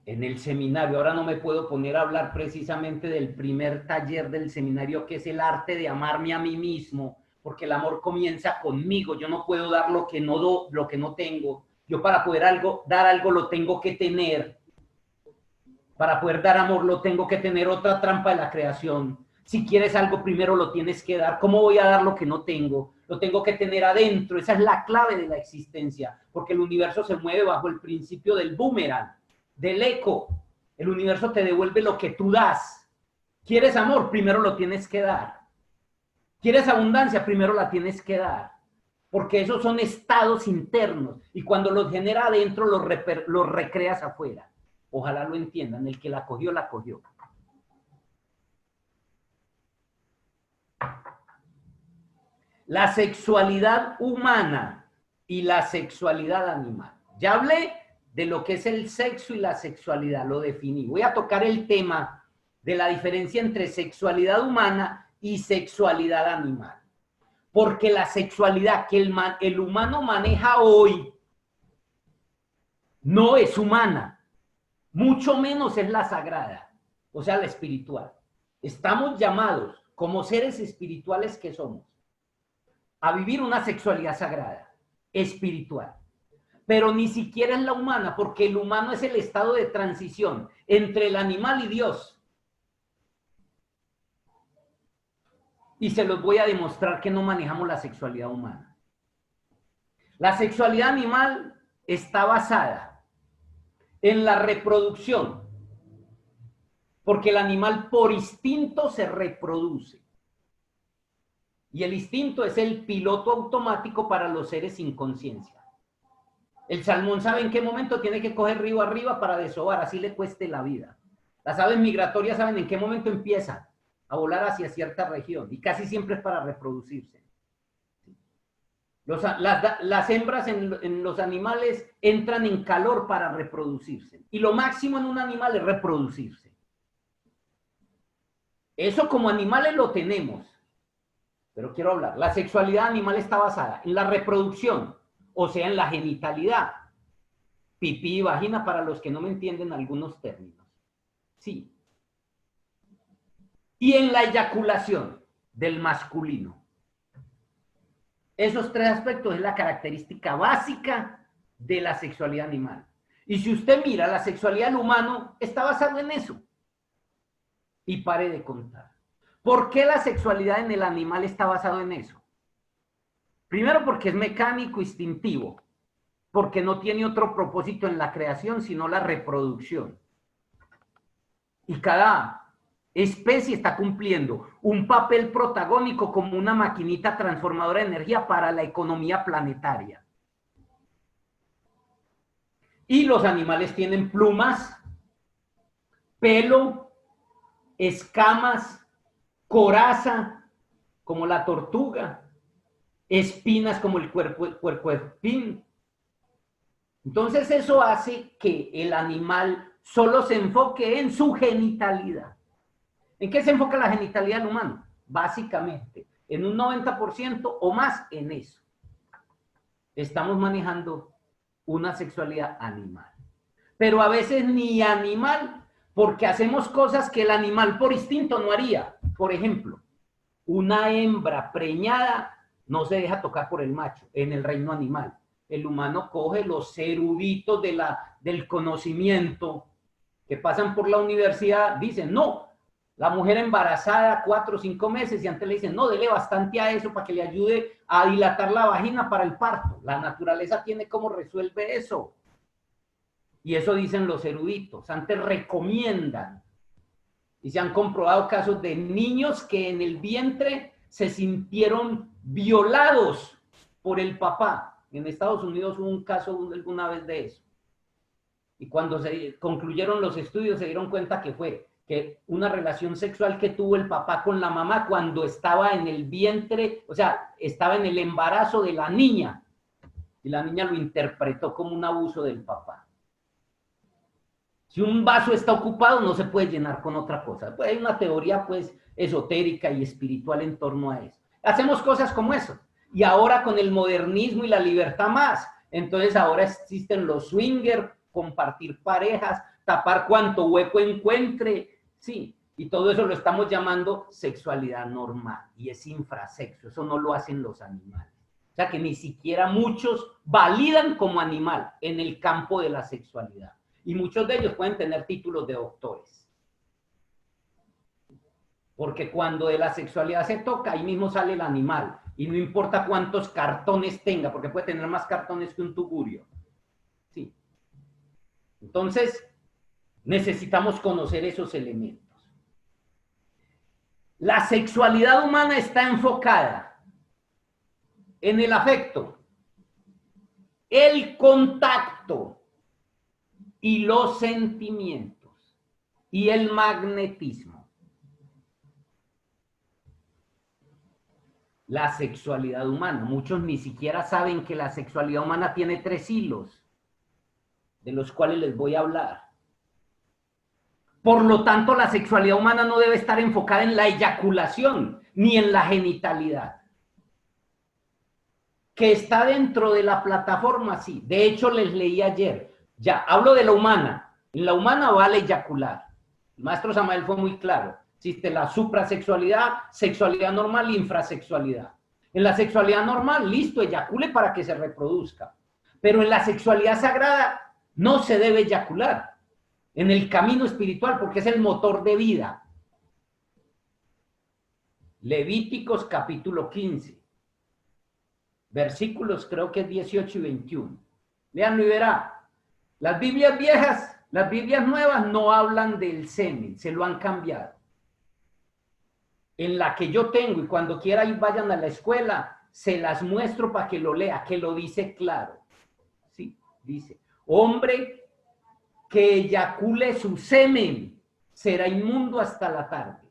En el seminario, ahora no me puedo poner a hablar precisamente del primer taller del seminario, que es el arte de amarme a mí mismo, porque el amor comienza conmigo. Yo no puedo dar lo que no tengo. Yo para poder dar algo lo tengo que tener. Para poder dar amor lo tengo que tener, otra trampa de la creación. Si quieres algo, primero lo tienes que dar. ¿Cómo voy a dar lo que no tengo? Lo tengo que tener adentro. Esa es la clave de la existencia, porque el universo se mueve bajo el principio del boomerang, del eco. El universo te devuelve lo que tú das. ¿Quieres amor? Primero lo tienes que dar. ¿Quieres abundancia? Primero la tienes que dar. Porque esos son estados internos. Y cuando los genera adentro, los recreas afuera. Ojalá lo entiendan. El que la cogió, la cogió. La sexualidad humana y la sexualidad animal. Ya hablé de lo que es el sexo y la sexualidad, lo definí. Voy a tocar el tema de la diferencia entre sexualidad humana y sexualidad animal. Porque la sexualidad que el humano maneja hoy no es humana, mucho menos es la sagrada, o sea, la espiritual. Estamos llamados, como seres espirituales que somos, a vivir una sexualidad sagrada, espiritual. Pero ni siquiera es la humana, porque el humano es el estado de transición entre el animal y Dios. Y se los voy a demostrar que no manejamos la sexualidad humana. La sexualidad animal está basada en la reproducción, porque el animal por instinto se reproduce. Y el instinto es el piloto automático para los seres sin conciencia. El salmón sabe en qué momento tiene que coger río arriba para desovar, así le cueste la vida. Las aves migratorias saben en qué momento empiezan a volar hacia cierta región y casi siempre es para reproducirse. Las hembras en los animales entran en calor para reproducirse y lo máximo en un animal es reproducirse. Eso como animales lo tenemos, pero quiero hablar. La sexualidad animal está basada en la reproducción, o sea, en la genitalidad. Pipí y vagina para los que no me entienden algunos términos. Sí. Y en la eyaculación del masculino. Esos tres aspectos es la característica básica de la sexualidad animal. Y si usted mira, la sexualidad del humano está basada en eso. Y pare de contar. ¿Por qué la sexualidad en el animal está basada en eso? Primero porque es mecánico, instintivo, porque no tiene otro propósito en la creación sino la reproducción. Y cada especie está cumpliendo un papel protagónico como una maquinita transformadora de energía para la economía planetaria. Y los animales tienen plumas, pelo, escamas, coraza, como la tortuga, espinas como el puercoespín. Entonces eso hace que el animal solo se enfoque en su genitalidad. ¿En qué se enfoca la genitalidad del humano? Básicamente, en un 90% o más en eso. Estamos manejando una sexualidad animal. Pero a veces ni animal, porque hacemos cosas que el animal por instinto no haría. Por ejemplo, una hembra preñada no se deja tocar por el macho en el reino animal. El humano coge los eruditos del conocimiento que pasan por la universidad, dicen, no, la mujer embarazada 4 o 5 meses y antes le dicen, no, dele bastante a eso para que le ayude a dilatar la vagina para el parto. La naturaleza tiene cómo resuelve eso. Y eso dicen los eruditos. Antes recomiendan. Y se han comprobado casos de niños que en el vientre se sintieron violados por el papá. En Estados Unidos hubo un caso alguna vez de eso. Y cuando se concluyeron los estudios se dieron cuenta que fue que una relación sexual que tuvo el papá con la mamá cuando estaba en el vientre, o sea, estaba en el embarazo de la niña. Y la niña lo interpretó como un abuso del papá. Si un vaso está ocupado, no se puede llenar con otra cosa. Pues hay una teoría, pues, esotérica y espiritual en torno a eso. Hacemos cosas como eso. Y ahora con el modernismo y la libertad más. Entonces ahora existen los swingers, compartir parejas, tapar cuanto hueco encuentre. Sí, y todo eso lo estamos llamando sexualidad normal. Y es infrasexo. Eso no lo hacen los animales. O sea que ni siquiera muchos validan como animal en el campo de la sexualidad. Y muchos de ellos pueden tener títulos de doctores. Porque cuando de la sexualidad se toca, ahí mismo sale el animal. Y no importa cuántos cartones tenga, porque puede tener más cartones que un tugurio. Sí. Entonces, necesitamos conocer esos elementos. La sexualidad humana está enfocada en el afecto, el contacto, y los sentimientos y el magnetismo. La sexualidad humana. Muchos ni siquiera saben que la sexualidad humana tiene 3 hilos, de los cuales les voy a hablar. Por lo tanto, la sexualidad humana no debe estar enfocada en la eyaculación ni en la genitalidad. Que está dentro de la plataforma, sí. De hecho, les leí ayer. Ya, hablo de la humana. En la humana vale eyacular. El maestro Samael fue muy claro. Existe la suprasexualidad, sexualidad normal y infrasexualidad. En la sexualidad normal, listo, eyacule para que se reproduzca. Pero en la sexualidad sagrada no se debe eyacular. En el camino espiritual, porque es el motor de vida. Levíticos capítulo 15. Versículos creo que es 18 y 21. Leanlo y verá. Las Biblias viejas, las Biblias nuevas no hablan del semen, se lo han cambiado. En la que yo tengo, y cuando quiera y vayan a la escuela, se las muestro para que lo lea, que lo dice claro. Sí, dice, hombre que eyacule su semen será inmundo hasta la tarde.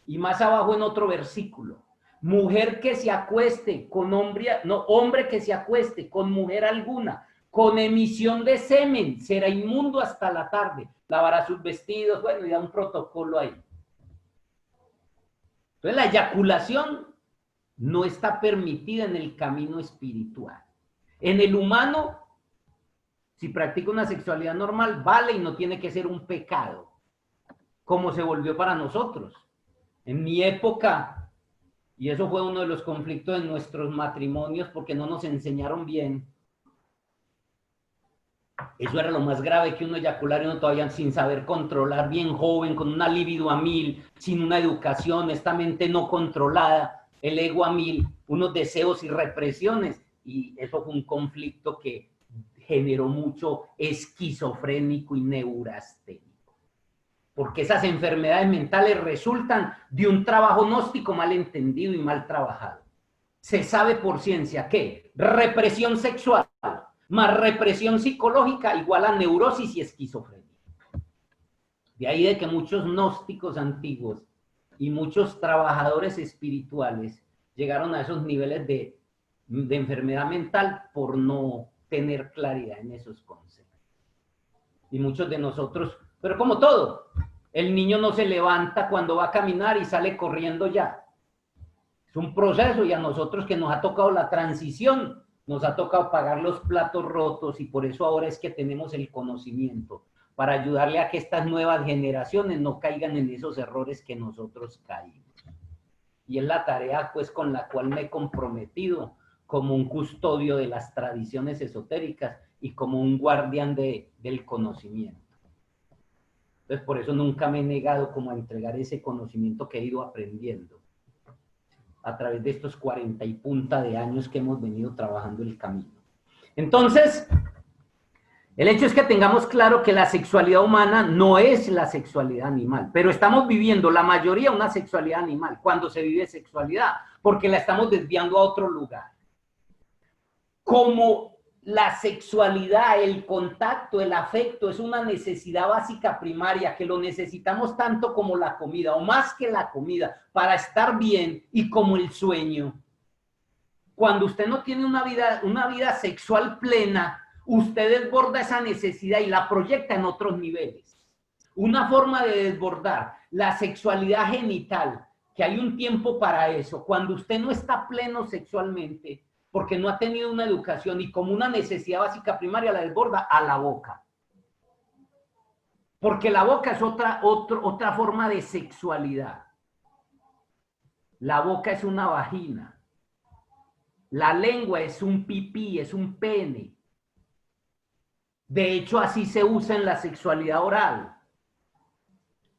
Y más abajo en otro versículo, mujer que se acueste con hombre, no, hombre que se acueste con mujer alguna, con emisión de semen, será inmundo hasta la tarde, lavará sus vestidos, bueno, y da un protocolo ahí. Entonces la eyaculación no está permitida en el camino espiritual. En el humano, si practica una sexualidad normal, vale y no tiene que ser un pecado, como se volvió para nosotros. En mi época, y eso fue uno de los conflictos de nuestros matrimonios porque no nos enseñaron bien, Eso era lo más grave, que uno eyacular y uno todavía sin saber controlar, bien joven, con una libido a 1000, sin una educación, esta mente no controlada, el ego a 1000, unos deseos y represiones. Y eso fue un conflicto que generó mucho esquizofrénico y neurasténico. Porque esas enfermedades mentales resultan de un trabajo gnóstico mal entendido y mal trabajado. Se sabe por ciencia que represión sexual más represión psicológica igual a neurosis y esquizofrenia. De ahí de que muchos gnósticos antiguos y muchos trabajadores espirituales llegaron a esos niveles de enfermedad mental por no tener claridad en esos conceptos. Y muchos de nosotros, pero como todo, el niño no se levanta cuando va a caminar y sale corriendo ya. Es un proceso, y a nosotros que nos ha tocado la transición, nos ha tocado pagar los platos rotos, y por eso ahora es que tenemos el conocimiento, para ayudarle a que estas nuevas generaciones no caigan en esos errores que nosotros caímos. Y es la tarea pues con la cual me he comprometido como un custodio de las tradiciones esotéricas y como un guardián del conocimiento. Entonces por eso nunca me he negado como a entregar ese conocimiento que he ido aprendiendo a través de estos 40 y punta de años que hemos venido trabajando el camino. Entonces, el hecho es que tengamos claro que la sexualidad humana no es la sexualidad animal, pero estamos viviendo la mayoría una sexualidad animal cuando se vive sexualidad, porque la estamos desviando a otro lugar. Como la sexualidad, el contacto, el afecto es una necesidad básica primaria que lo necesitamos tanto como la comida o más que la comida para estar bien, y como el sueño. Cuando usted no tiene una vida sexual plena, usted desborda esa necesidad y la proyecta en otros niveles. Una forma de desbordar la sexualidad genital, que hay un tiempo para eso, cuando usted no está pleno sexualmente, porque no ha tenido una educación y como una necesidad básica primaria la desborda a la boca. Porque la boca es otra forma de sexualidad. La boca es una vagina. La lengua es un pipí, es un pene. De hecho, así se usa en la sexualidad oral.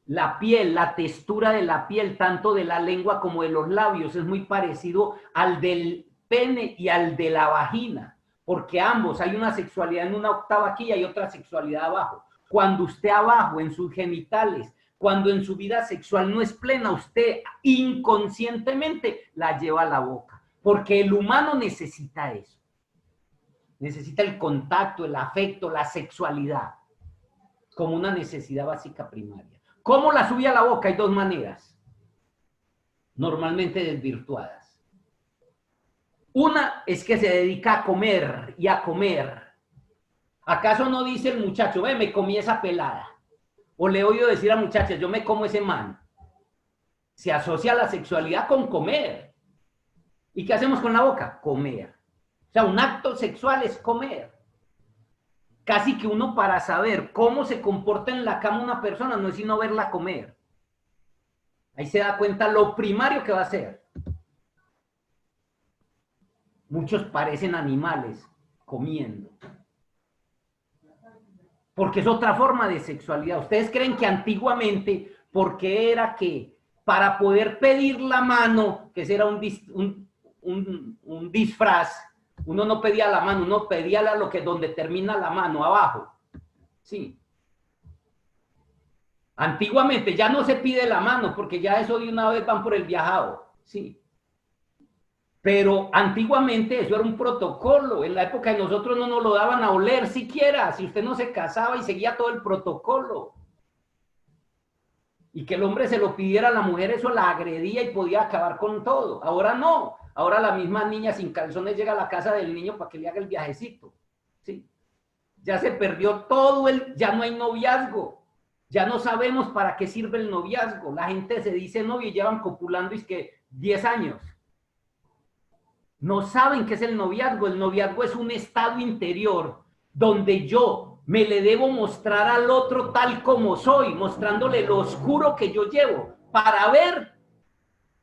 La piel, la textura de la piel, tanto de la lengua como de los labios, es muy parecido al del pene y al de la vagina, porque ambos, hay una sexualidad en una octava aquí y hay otra sexualidad abajo. Cuando usted abajo, en sus genitales, cuando en su vida sexual no es plena, usted inconscientemente la lleva a la boca, porque el humano necesita eso. Necesita el contacto, el afecto, la sexualidad, como una necesidad básica primaria. ¿Cómo la sube a la boca? Hay dos maneras, normalmente desvirtuadas. Una es que se dedica a comer y a comer. ¿Acaso no dice el muchacho, ve, me comí esa pelada? O le he oído decir a muchachas, yo me como ese man. Se asocia la sexualidad con comer. ¿Y qué hacemos con la boca? Comer. O sea, un acto sexual es comer. Casi que uno, para saber cómo se comporta en la cama una persona, no es sino verla comer. Ahí se da cuenta lo primario que va a hacer. Muchos parecen animales comiendo. Porque es otra forma de sexualidad. Ustedes creen que antiguamente, porque era que para poder pedir la mano, que ese era un disfraz, uno no pedía la mano, uno pedía donde termina la mano, abajo. Sí. Antiguamente ya no se pide la mano, porque ya eso de una vez van por el viajado. Sí. Pero antiguamente eso era un protocolo. En la época de nosotros no nos lo daban a oler siquiera, si usted no se casaba y seguía todo el protocolo. Y que el hombre se lo pidiera a la mujer, eso la agredía y podía acabar con todo. Ahora no. Ahora la misma niña sin calzones llega a la casa del niño para que le haga el viajecito. ¿Sí? Ya se perdió todo ya no hay noviazgo. Ya no sabemos para qué sirve el noviazgo. La gente se dice novio y llevan copulando y es que 10 años. No saben qué es el noviazgo. El noviazgo es un estado interior donde yo me le debo mostrar al otro tal como soy, mostrándole lo oscuro que yo llevo, para ver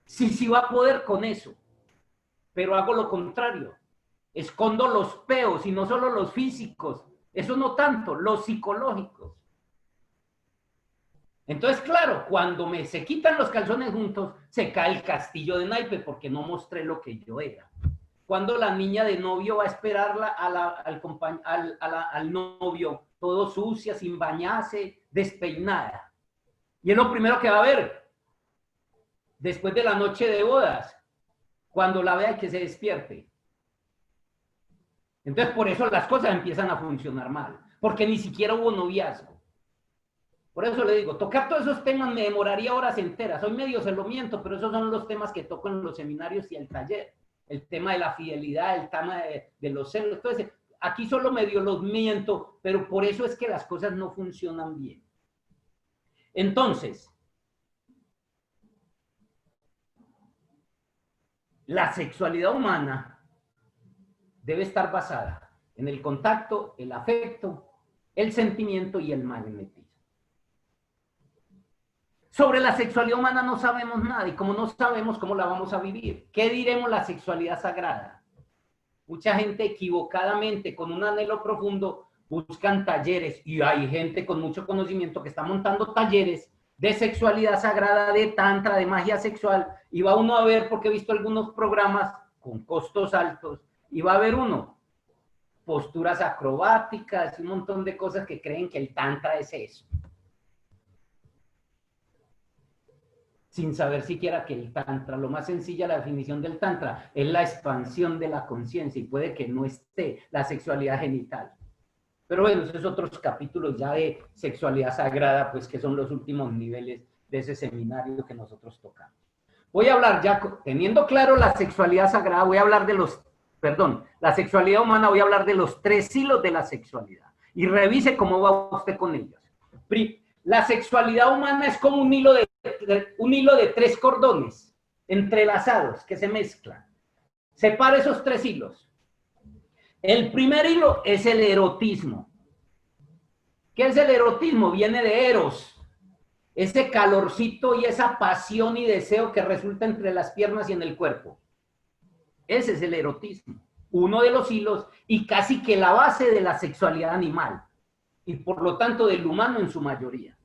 si va a poder con eso. Pero hago lo contrario. Escondo los peos, y no solo los físicos, Eso no tanto, los psicológicos. Entonces, claro, cuando se quitan los calzones juntos, se cae el castillo de naipe porque no mostré lo que yo era. Cuando la niña de novio va a esperarla al novio, todo sucia, sin bañarse, despeinada. Y es lo primero que va a ver después de la noche de bodas, cuando la vea que se despierte. Entonces, por eso las cosas empiezan a funcionar mal, porque ni siquiera hubo noviazgo. Por eso le digo, tocar todos esos temas me demoraría horas enteras. Hoy medio se lo miento, pero esos son los temas que toco en los seminarios y el taller. El tema de la fidelidad, el tema de los celos. Entonces, aquí solo medio los miento, pero por eso es que las cosas no funcionan bien. Entonces, la sexualidad humana debe estar basada en el contacto, el afecto, el sentimiento y el magnetismo. Sobre la sexualidad humana no sabemos nada, y como no sabemos, ¿cómo la vamos a vivir? ¿Qué diremos la sexualidad sagrada? Mucha gente equivocadamente, con un anhelo profundo, buscan talleres, y hay gente con mucho conocimiento que está montando talleres de sexualidad sagrada, de tantra, de magia sexual, y va uno a ver, porque he visto algunos programas con costos altos, y va a ver uno posturas acrobáticas, un montón de cosas que creen que el tantra es eso, sin saber siquiera que el tantra, lo más sencilla, la definición del tantra, es la expansión de la conciencia, y puede que no esté la sexualidad genital. Pero bueno, esos otros capítulos ya de sexualidad sagrada, pues que son los últimos niveles de ese seminario que nosotros tocamos. Voy a hablar ya, teniendo claro la sexualidad sagrada, voy a hablar de la sexualidad humana, voy a hablar de los 3 hilos de la sexualidad. Y revise cómo va usted con ellos. La sexualidad humana es como un hilo de 3 cordones entrelazados que se mezclan. Separa esos 3 hilos. El primer hilo es el erotismo. ¿Qué es el erotismo? Viene de eros, ese calorcito y esa pasión y deseo que resulta entre las piernas y en el cuerpo. Ese es el erotismo, uno de los hilos y casi que la base de la sexualidad animal, y por lo tanto del humano en su mayoría.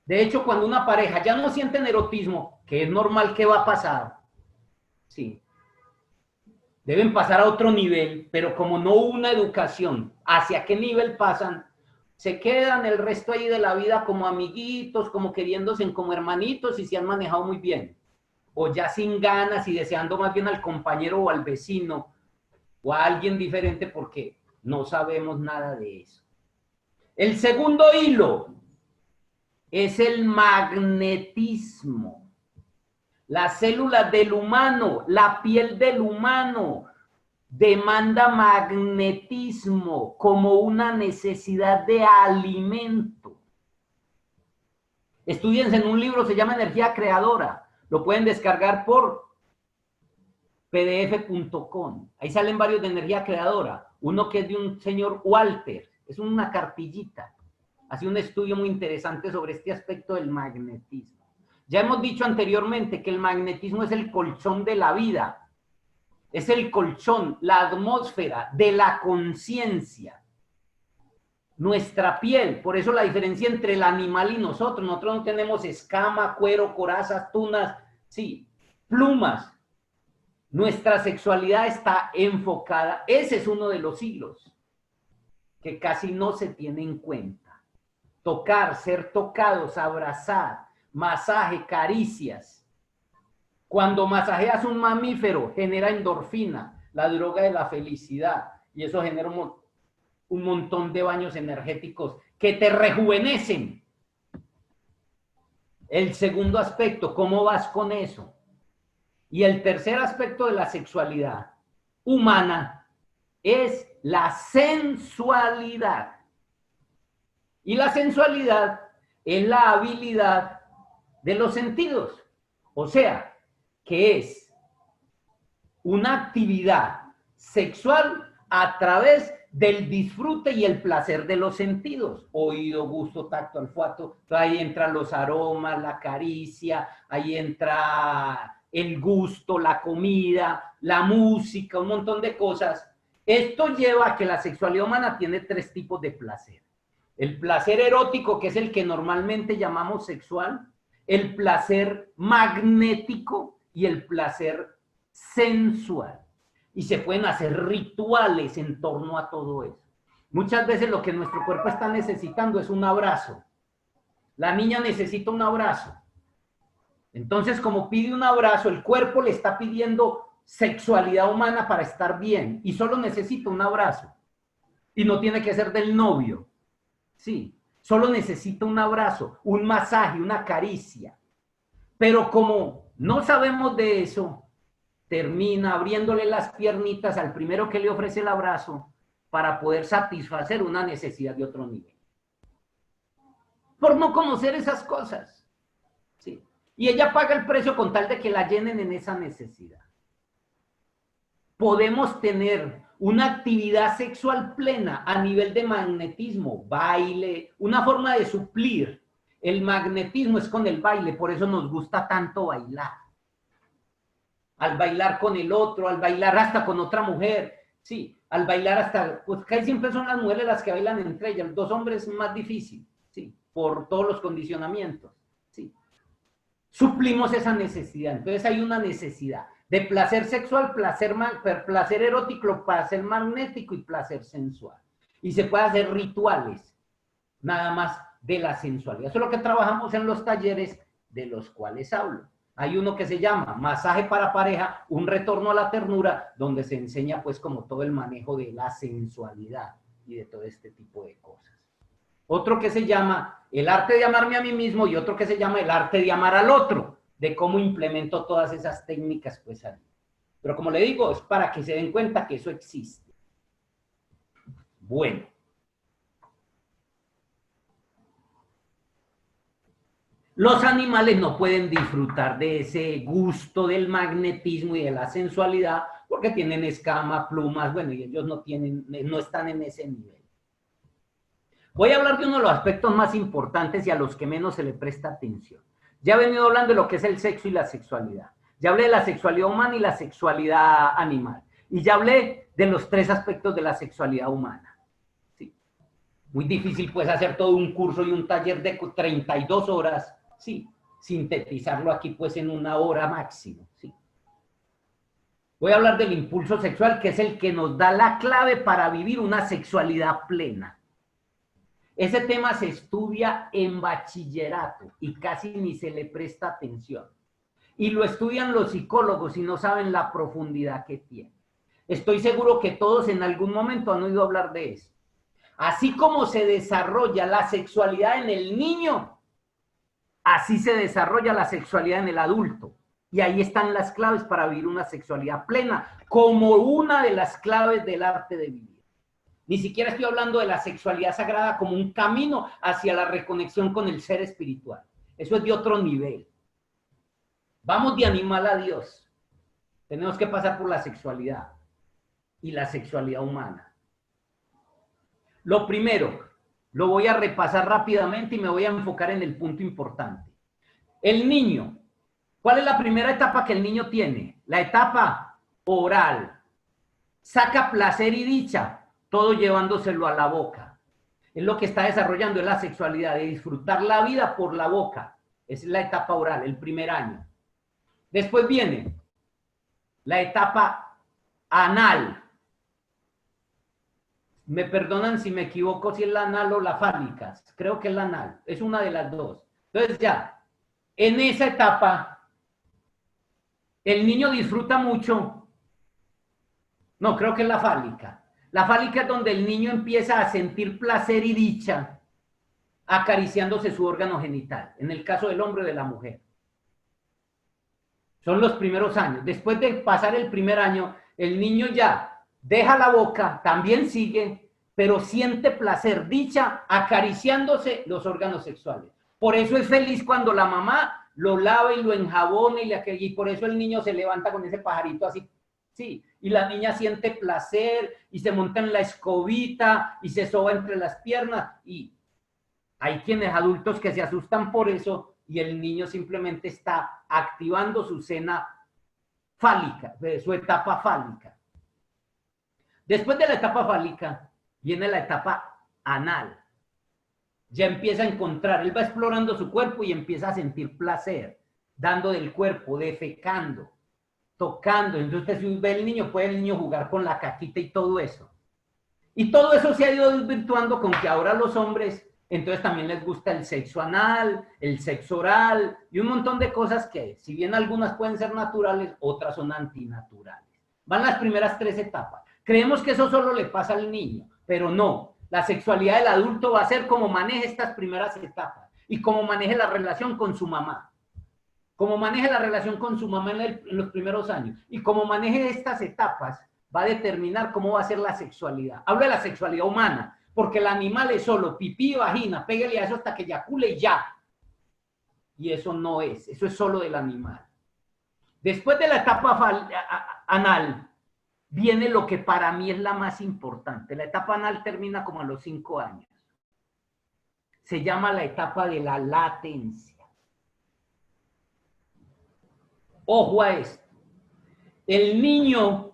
De hecho, cuando una pareja ya no siente erotismo, que es normal que va a pasar, sí, deben pasar a otro nivel, pero como no hubo una educación hacia qué nivel pasan, se quedan el resto ahí de la vida como amiguitos, como queriéndose como hermanitos y se han manejado muy bien. O ya sin ganas y deseando más bien al compañero o al vecino o a alguien diferente porque no sabemos nada de eso. El segundo hilo es el magnetismo. Las células del humano, la piel del humano, demanda magnetismo como una necesidad de alimento. Estudiense en un libro, se llama Energía Creadora. Lo pueden descargar por pdf.com. Ahí salen varios de energía creadora. Uno que es de un señor Walter. Es una cartillita. Hace un estudio muy interesante sobre este aspecto del magnetismo. Ya hemos dicho anteriormente que el magnetismo es el colchón de la vida. Es el colchón, la atmósfera de la conciencia. Nuestra piel, por eso la diferencia entre el animal y nosotros. Nosotros no tenemos escama, cuero, corazas, tunas, sí, plumas. Nuestra sexualidad está enfocada. Ese es uno de los hilos que casi no se tiene en cuenta. Tocar, ser tocados, abrazar, masaje, caricias. Cuando masajeas un mamífero, genera endorfina, la droga de la felicidad, y eso genera un montón de baños energéticos que te rejuvenecen. El segundo aspecto, ¿cómo vas con eso? Y el tercer aspecto de la sexualidad humana es la sensualidad. Y la sensualidad es la habilidad de los sentidos. O sea, que es una actividad sexual a través del disfrute y el placer de los sentidos. Oído, gusto, tacto, olfato. Ahí entran los aromas, la caricia, ahí entra el gusto, la comida, la música, un montón de cosas. Esto lleva a que la sexualidad humana tiene tres tipos de placer. El placer erótico, que es el que normalmente llamamos sexual, el placer magnético y el placer sensual. Y se pueden hacer rituales en torno a todo eso. Muchas veces lo que nuestro cuerpo está necesitando es un abrazo. La niña necesita un abrazo. Entonces, como pide un abrazo, el cuerpo le está pidiendo sexualidad humana para estar bien y solo necesita un abrazo. Y no tiene que ser del novio. Sí, solo necesita un abrazo, un masaje, una caricia. Pero como no sabemos de eso, termina abriéndole las piernitas al primero que le ofrece el abrazo para poder satisfacer una necesidad de otro nivel. Por no conocer esas cosas. Sí. Y ella paga el precio con tal de que la llenen en esa necesidad. Podemos tener una actividad sexual plena a nivel de magnetismo, baile, una forma de suplir. El magnetismo es con el baile, por eso nos gusta tanto bailar. Al bailar con el otro, al bailar hasta con otra mujer, sí, al bailar hasta, pues casi siempre son las mujeres las que bailan entre ellas, los dos hombres es más difícil, sí, por todos los condicionamientos, sí. Suplimos esa necesidad, entonces hay una necesidad de placer sexual, placer erótico, placer magnético y placer sensual. Y se puede hacer rituales, nada más de la sensualidad. Eso es lo que trabajamos en los talleres de los cuales hablo. Hay uno que se llama masaje para pareja, un retorno a la ternura, donde se enseña pues como todo el manejo de la sensualidad y de todo este tipo de cosas. Otro que se llama el arte de amarme a mí mismo y otro que se llama el arte de amar al otro, de cómo implemento todas esas técnicas pues ahí. Pero como le digo, es para que se den cuenta que eso existe. Bueno. Los animales no pueden disfrutar de ese gusto del magnetismo y de la sensualidad porque tienen escamas, plumas, bueno, y ellos no están en ese nivel. Voy a hablar de uno de los aspectos más importantes y a los que menos se le presta atención. Ya he venido hablando de lo que es el sexo y la sexualidad. Ya hablé de la sexualidad humana y la sexualidad animal. Y ya hablé de los tres aspectos de la sexualidad humana. ¿Sí? Muy difícil pues hacer todo un curso y un taller de 32 horas. Sí, sintetizarlo aquí pues en 1 hora máximo, sí. Voy a hablar del impulso sexual, que es el que nos da la clave para vivir una sexualidad plena. Ese tema se estudia en bachillerato y casi ni se le presta atención. Y lo estudian los psicólogos y no saben la profundidad que tiene. Estoy seguro que todos en algún momento han oído hablar de eso. Así como se desarrolla la sexualidad en el niño, así se desarrolla la sexualidad en el adulto. Y ahí están las claves para vivir una sexualidad plena, como una de las claves del arte de vivir. Ni siquiera estoy hablando de la sexualidad sagrada como un camino hacia la reconexión con el ser espiritual. Eso es de otro nivel. Vamos de animal a Dios. Tenemos que pasar por la sexualidad y la sexualidad humana. Lo primero, lo voy a repasar rápidamente y me voy a enfocar en el punto importante. El niño. ¿Cuál es la primera etapa que el niño tiene? La etapa oral. Saca placer y dicha, todo llevándoselo a la boca. Es lo que está desarrollando, es la sexualidad, de disfrutar la vida por la boca. Esa es la etapa oral, el primer año. Después viene la etapa anal. Me perdonan si me equivoco si es la anal o la fálica. Creo que es la anal. Es una de las dos. Entonces ya, en esa etapa, el niño disfruta mucho. No, creo que es la fálica. La fálica es donde el niño empieza a sentir placer y dicha acariciándose su órgano genital. En el caso del hombre o de la mujer. Son los primeros años. Después de pasar el primer año, el niño ya deja la boca, también sigue, pero siente placer, dicha, acariciándose los órganos sexuales. Por eso es feliz cuando la mamá lo lava y lo enjabona y por eso el niño se levanta con ese pajarito así, sí, y la niña siente placer y se monta en la escobita y se soba entre las piernas y hay quienes adultos que se asustan por eso y el niño simplemente está activando su cena fálica, su etapa fálica. Después de la etapa fálica, viene la etapa anal. Ya empieza a encontrar, él va explorando su cuerpo y empieza a sentir placer, dando del cuerpo, defecando, tocando. Entonces usted, si ve el niño, puede el niño jugar con la caquita y todo eso. Y todo eso se ha ido desvirtuando con que ahora los hombres, entonces también les gusta el sexo anal, el sexo oral y un montón de cosas que, si bien algunas pueden ser naturales, otras son antinaturales. Van las primeras 3 etapas. Creemos que eso solo le pasa al niño, pero no. La sexualidad del adulto va a ser cómo maneje estas primeras etapas y cómo maneje la relación con su mamá. Cómo maneje la relación con su mamá en los primeros años y cómo maneje estas etapas va a determinar cómo va a ser la sexualidad. Hablo de la sexualidad humana, porque el animal es solo pipí y vagina, pégale a eso hasta que eyacule y ya. Y eso no es, eso es solo del animal. Después de la etapa anal, viene lo que para mí es la más importante. La etapa anal termina como a los 5 años. Se llama la etapa de la latencia. Ojo a esto. El niño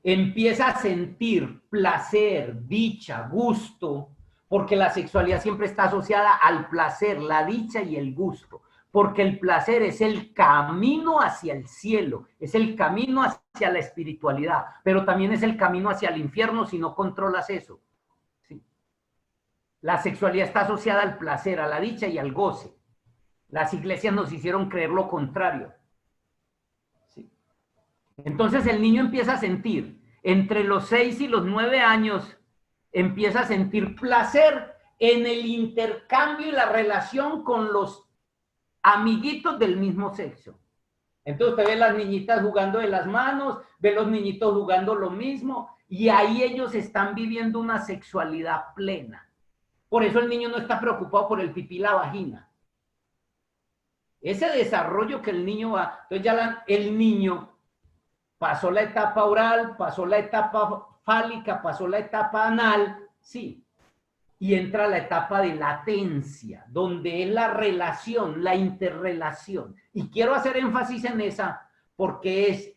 empieza a sentir placer, dicha, gusto, porque la sexualidad siempre está asociada al placer, la dicha y el gusto, porque el placer es el camino hacia el cielo, es el camino hacia la espiritualidad, pero también es el camino hacia el infierno si no controlas eso. ¿Sí? La sexualidad está asociada al placer, a la dicha y al goce. Las iglesias nos hicieron creer lo contrario. Entonces el niño empieza a sentir, entre los 6 y los 9 años, empieza a sentir placer en el intercambio y la relación con los amiguitos del mismo sexo. Entonces usted ve las niñitas jugando de las manos, ve los niñitos jugando lo mismo, y ahí ellos están viviendo una sexualidad plena. Por eso el niño no está preocupado por el pipí y la vagina. Ese desarrollo que el niño va, entonces ya el niño pasó la etapa oral, pasó la etapa fálica, pasó la etapa anal, sí. Y entra la etapa de latencia, donde es la relación, la interrelación. Y quiero hacer énfasis en esa porque es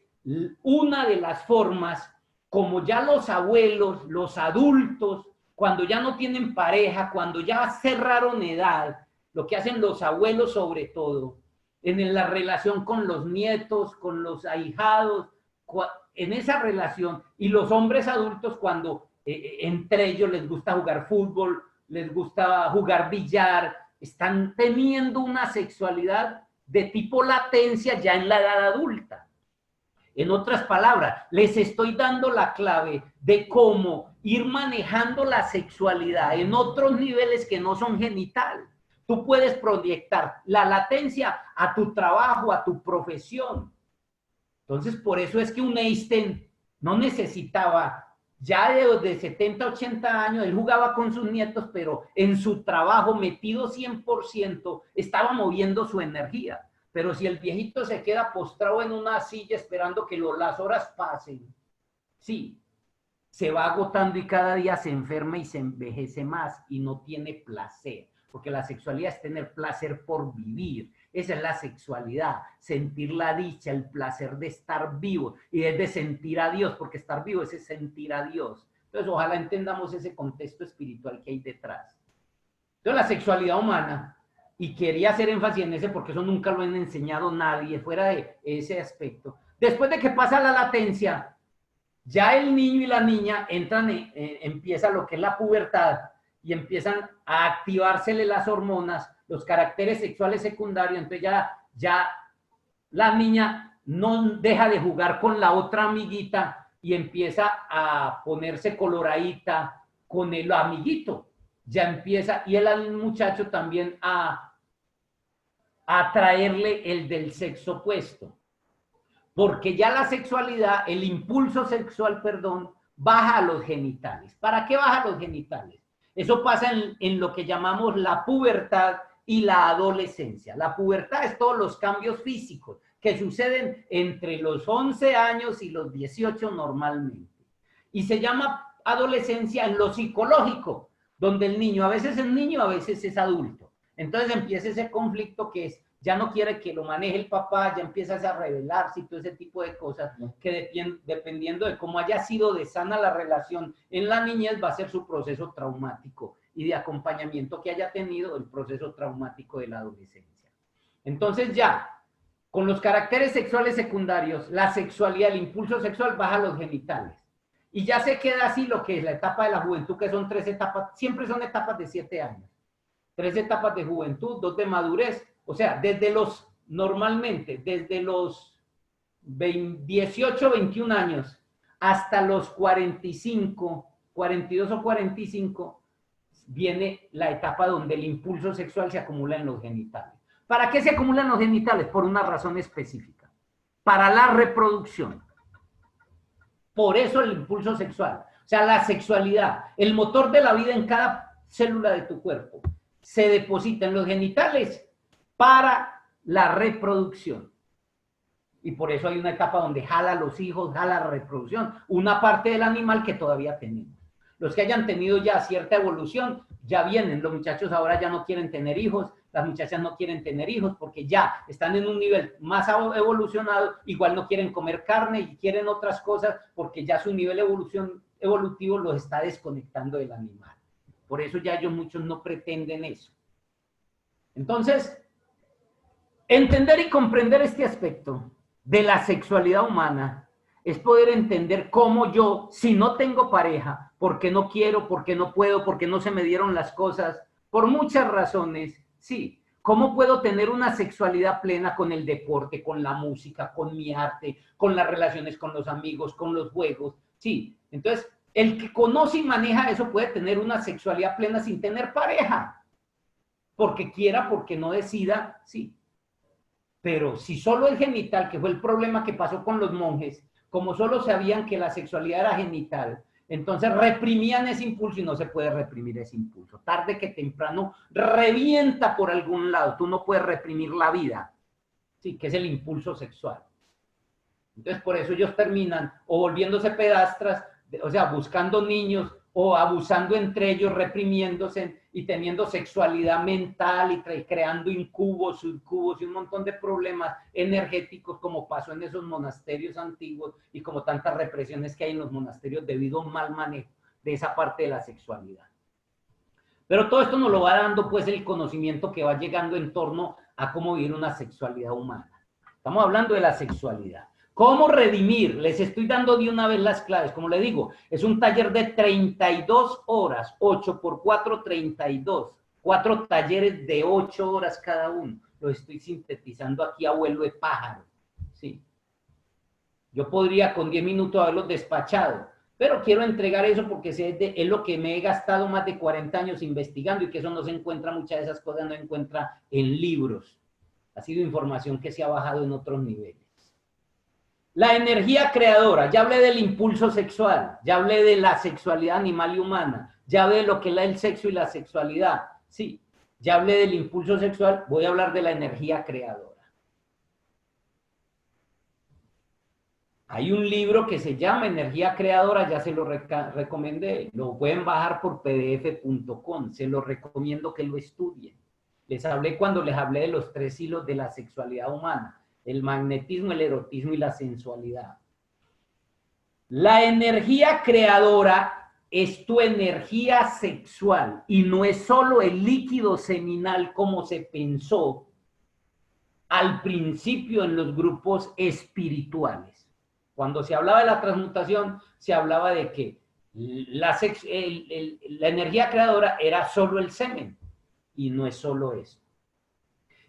una de las formas como ya los abuelos, los adultos, cuando ya no tienen pareja, cuando ya cerraron edad, lo que hacen los abuelos sobre todo, en la relación con los nietos, con los ahijados, en esa relación, y los hombres adultos cuando entre ellos les gusta jugar fútbol, les gusta jugar billar, están teniendo una sexualidad de tipo latencia ya en la edad adulta. En otras palabras, les estoy dando la clave de cómo ir manejando la sexualidad en otros niveles que no son genital. Tú puedes proyectar la latencia a tu trabajo, a tu profesión. Entonces, por eso es que un Einstein no necesitaba, ya de 70, 80 años, él jugaba con sus nietos, pero en su trabajo, metido 100%, estaba moviendo su energía. Pero si el viejito se queda postrado en una silla esperando que las horas pasen, sí, se va agotando y cada día se enferma y se envejece más y no tiene placer. Porque la sexualidad es tener placer por vivir. Esa es la sexualidad, sentir la dicha, el placer de estar vivo y es de sentir a Dios, porque estar vivo es sentir a Dios. Entonces, ojalá entendamos ese contexto espiritual que hay detrás. Entonces, la sexualidad humana, y quería hacer énfasis en ese porque eso nunca lo han enseñado nadie fuera de ese aspecto. Después de que pasa la latencia, ya el niño y la niña entran, empieza lo que es la pubertad y empiezan a activársele las hormonas, los caracteres sexuales secundarios, entonces ya la niña no deja de jugar con la otra amiguita y empieza a ponerse coloradita con el amiguito. Ya empieza, y el muchacho también a atraerle el del sexo opuesto. Porque ya la sexualidad, el impulso sexual, perdón, baja a los genitales. ¿Para qué baja a los genitales? Eso pasa en lo que llamamos la pubertad y la adolescencia. La pubertad es todos los cambios físicos que suceden entre los 11 años y los 18 normalmente. Y se llama adolescencia en lo psicológico, donde el niño a veces es niño, a veces es adulto. Entonces empieza ese conflicto que es ya no quiere que lo maneje el papá, ya empiezas a rebelarse y todo ese tipo de cosas, que dependiendo de cómo haya sido de sana la relación en la niñez, va a ser su proceso traumático y de acompañamiento que haya tenido el proceso traumático de la adolescencia. Entonces ya, con los caracteres sexuales secundarios, la sexualidad, el impulso sexual baja a los genitales. Y ya se queda así lo que es la etapa de la juventud, que son 3 etapas, siempre son etapas de 7 años. 3 etapas de juventud, 2 de madurez, o sea, normalmente, desde los 18, 21 años hasta los 45, 42 o 45, viene la etapa donde el impulso sexual se acumula en los genitales. ¿Para qué se acumulan los genitales? Por una razón específica. Para la reproducción. Por eso el impulso sexual. O sea, la sexualidad, el motor de la vida en cada célula de tu cuerpo, se deposita en los genitales para la reproducción. Y por eso hay una etapa donde jala a los hijos, jala la reproducción, una parte del animal que todavía tenemos. Los que hayan tenido ya cierta evolución, ya vienen. Los muchachos ahora ya no quieren tener hijos, las muchachas no quieren tener hijos porque ya están en un nivel más evolucionado, igual no quieren comer carne y quieren otras cosas porque ya su nivel evolutivo los está desconectando del animal. Por eso ya ellos muchos no pretenden eso. Entonces, entender y comprender este aspecto de la sexualidad humana es poder entender cómo yo, si no tengo pareja, porque no quiero, porque no puedo, porque no se me dieron las cosas, por muchas razones, sí, cómo puedo tener una sexualidad plena con el deporte, con la música, con mi arte, con las relaciones con los amigos, con los juegos, sí. Entonces, el que conoce y maneja eso puede tener una sexualidad plena sin tener pareja, porque quiera, porque no decida, sí. Pero si solo el genital, que fue el problema que pasó con los monjes, como solo sabían que la sexualidad era genital, entonces reprimían ese impulso y no se puede reprimir ese impulso. Tarde que temprano revienta por algún lado. Tú no puedes reprimir la vida, sí, que es el impulso sexual. Entonces por eso ellos terminan o volviéndose pedastras, o sea, buscando niños o abusando entre ellos, reprimiéndose y teniendo sexualidad mental y creando incubos, subcubos y un montón de problemas energéticos como pasó en esos monasterios antiguos y como tantas represiones que hay en los monasterios debido a un mal manejo de esa parte de la sexualidad. Pero todo esto nos lo va dando pues el conocimiento que va llegando en torno a cómo vivir una sexualidad humana. Estamos hablando de la sexualidad. ¿Cómo redimir? Les estoy dando de una vez las claves. Como le digo, es un taller de 32 horas, 8 por 4, 32. 4 talleres de 8 horas cada uno. Lo estoy sintetizando aquí a vuelo de pájaro. Sí. Yo podría con 10 minutos haberlos despachado, pero quiero entregar eso porque es lo que me he gastado más de 40 años investigando y que eso no se encuentra, muchas de esas cosas no se encuentra en libros. Ha sido información que se ha bajado en otros niveles. La energía creadora, ya hablé del impulso sexual, ya hablé de la sexualidad animal y humana, ya hablé de lo que es el sexo y la sexualidad, sí, ya hablé del impulso sexual, voy a hablar de la energía creadora. Hay un libro que se llama Energía Creadora, ya se lo recomendé, lo pueden bajar por pdf.com, se lo recomiendo que lo estudien. Les hablé cuando les hablé de los 3 hilos de la sexualidad humana. El magnetismo, el erotismo y la sensualidad. La energía creadora es tu energía sexual y no es solo el líquido seminal como se pensó al principio en los grupos espirituales. Cuando se hablaba de la transmutación, se hablaba de que la energía creadora era solo el semen y no es solo eso.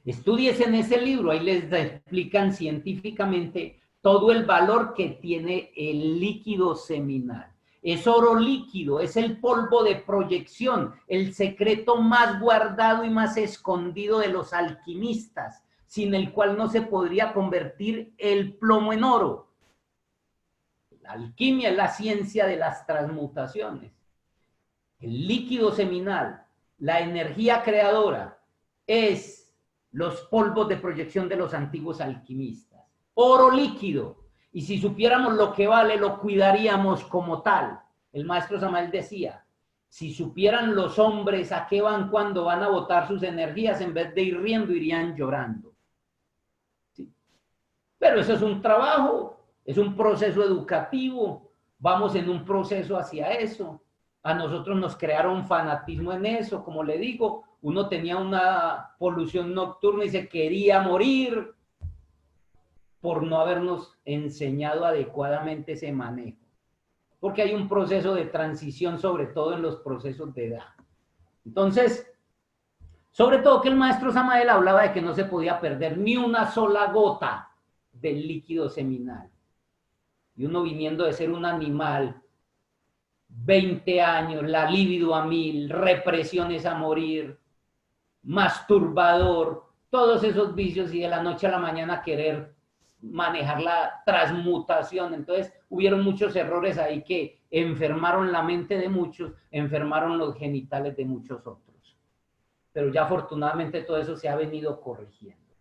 Estudies en ese libro, ahí les explican científicamente todo el valor que tiene el líquido seminal. Es oro líquido, es el polvo de proyección, el secreto más guardado y más escondido de los alquimistas, sin el cual no se podría convertir el plomo en oro. La alquimia es la ciencia de las transmutaciones. El líquido seminal, la energía creadora, es los polvos de proyección de los antiguos alquimistas. Oro líquido. Y si supiéramos lo que vale, lo cuidaríamos como tal. El maestro Samael decía, si supieran los hombres a qué van cuando van a botar sus energías, en vez de ir riendo, irían llorando. Pero eso es un trabajo, es un proceso educativo, vamos en un proceso hacia eso. A nosotros nos crearon fanatismo en eso, como le digo, uno tenía una polución nocturna y se quería morir por no habernos enseñado adecuadamente ese manejo. Porque hay un proceso de transición, sobre todo en los procesos de edad. Entonces, sobre todo que el maestro Samael hablaba de que no se podía perder ni una sola gota del líquido seminal. Y uno viniendo de ser un animal, 20 años, la libido a 1000, represiones a morir, masturbador, todos esos vicios y de la noche a la mañana querer manejar la transmutación. Entonces hubieron muchos errores ahí que enfermaron la mente de muchos, enfermaron los genitales de muchos otros. Pero ya afortunadamente todo eso se ha venido corrigiendo.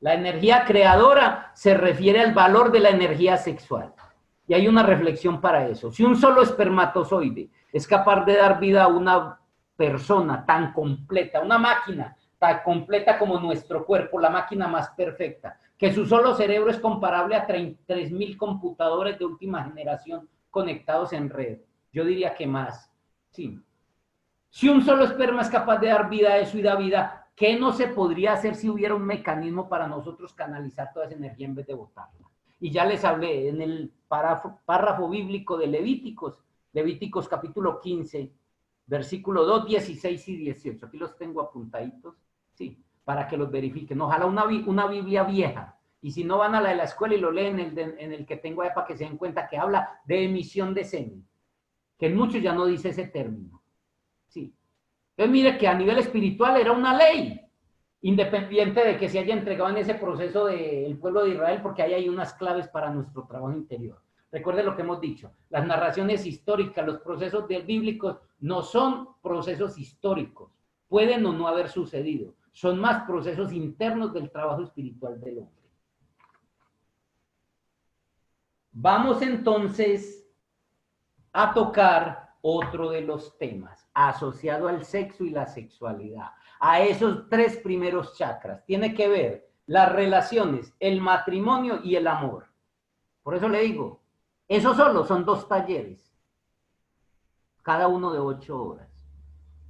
La energía creadora se refiere al valor de la energía sexual. Y hay una reflexión para eso. Si un solo espermatozoide es capaz de dar vida a una persona tan completa, una máquina tan completa como nuestro cuerpo, la máquina más perfecta, que su solo cerebro es comparable a 3.000 computadores de última generación conectados en red, yo diría que más. Sí. Si un solo esperma es capaz de dar vida a eso y da vida, ¿qué no se podría hacer si hubiera un mecanismo para nosotros canalizar toda esa energía en vez de botarla? Y ya les hablé en el párrafo bíblico de Levíticos, Levíticos capítulo 15, versículo 2, 16 y 18. Aquí los tengo apuntaditos, sí, para que los verifiquen. Ojalá una Biblia vieja. Y si no, van a la de la escuela y lo leen en el que tengo ahí para que se den cuenta que habla de emisión de semen. Que en muchos ya no dice ese término. Sí. Entonces mire que a nivel espiritual era una ley, independiente de que se haya entregado en ese proceso del pueblo de Israel, porque ahí hay unas claves para nuestro trabajo interior. Recuerde lo que hemos dicho, las narraciones históricas, los procesos bíblicos no son procesos históricos, pueden o no haber sucedido, son más procesos internos del trabajo espiritual del hombre. Vamos entonces a tocar otro de los temas asociado al sexo y la sexualidad, a esos 3 primeros chakras. Tiene que ver las relaciones, el matrimonio y el amor. Por eso le digo, eso solo son 2 talleres, cada uno de 8 horas.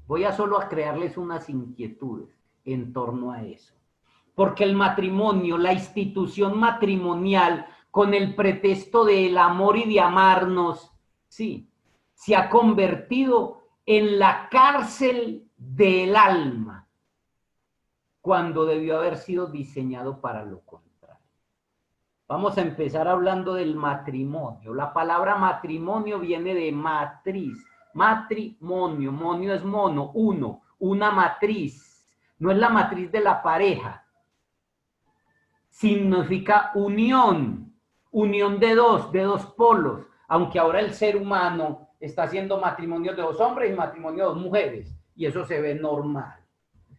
Voy a solo a crearles unas inquietudes en torno a eso. Porque el matrimonio, la institución matrimonial, con el pretexto del amor y de amarnos, sí, se ha convertido en la cárcel del alma, cuando debió haber sido diseñado para lo contrario. Vamos a empezar hablando del matrimonio. La palabra matrimonio viene de matriz. Matrimonio, monio es mono, uno, una matriz. No es la matriz de la pareja. Significa unión, unión de dos polos, aunque ahora el ser humano está haciendo matrimonio de 2 hombres y matrimonio de 2 mujeres, y eso se ve normal.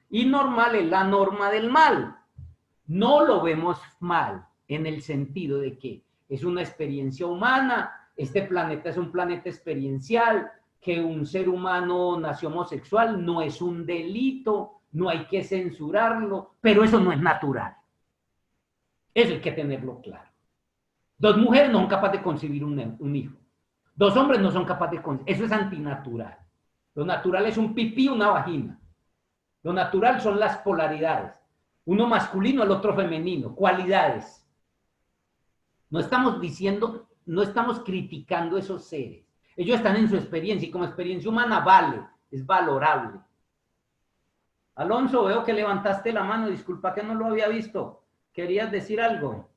Y normal es la norma del mal. No lo vemos mal en el sentido de que es una experiencia humana, este planeta es un planeta experiencial, que un ser humano nació homosexual no es un delito, no hay que censurarlo, pero eso no es natural. Eso hay que tenerlo claro. 2 mujeres no son capaces de concebir un hijo. 2 hombres no son capaces de concebir. Eso es antinatural. Lo natural es un pipí, una vagina. Lo natural son las polaridades. Uno masculino, el otro femenino. Cualidades. No estamos diciendo, no estamos criticando esos seres. Ellos están en su experiencia y como experiencia humana vale, es valorable. Alonso, veo que levantaste la mano. Disculpa que no lo había visto. ¿Querías decir algo?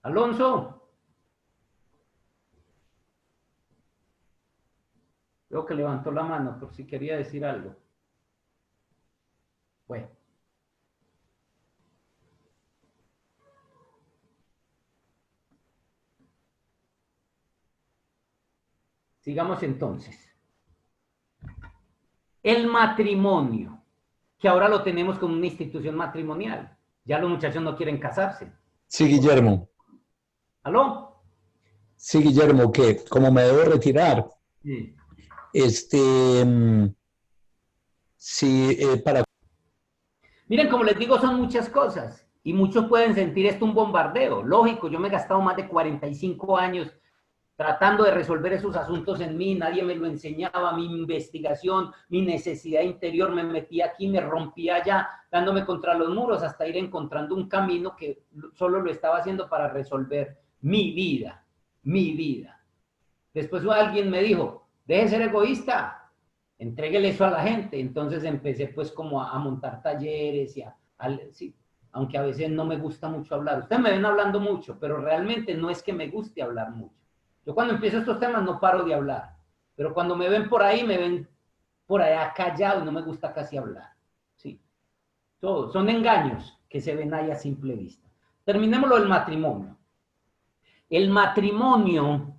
Alonso. Veo que levantó la mano por si quería decir algo. Bueno. Sigamos entonces. El matrimonio, que ahora lo tenemos como una institución matrimonial. Ya los muchachos no quieren casarse. Sí, Guillermo. ¿Aló? Sí, Guillermo, que como me debo retirar, Sí. sí, para Miren, como les digo, son muchas cosas y muchos pueden sentir esto un bombardeo. Lógico, yo me he gastado más de 45 años tratando de resolver esos asuntos en mí, nadie me lo enseñaba, mi investigación, mi necesidad interior, me metía aquí, me rompía allá, dándome contra los muros hasta ir encontrando un camino que solo lo estaba haciendo para resolver mi vida, mi vida. Después alguien me dijo, deje de ser egoísta, entréguele eso a la gente. Entonces empecé pues como a montar talleres y sí, aunque a veces no me gusta mucho hablar. Ustedes me ven hablando mucho, pero realmente no es que me guste hablar mucho. Yo cuando empiezo estos temas no paro de hablar, pero cuando me ven por ahí, me ven por allá callado y no me gusta casi hablar. Sí. Todos son engaños que se ven ahí a simple vista. Terminemos lo del matrimonio. El matrimonio,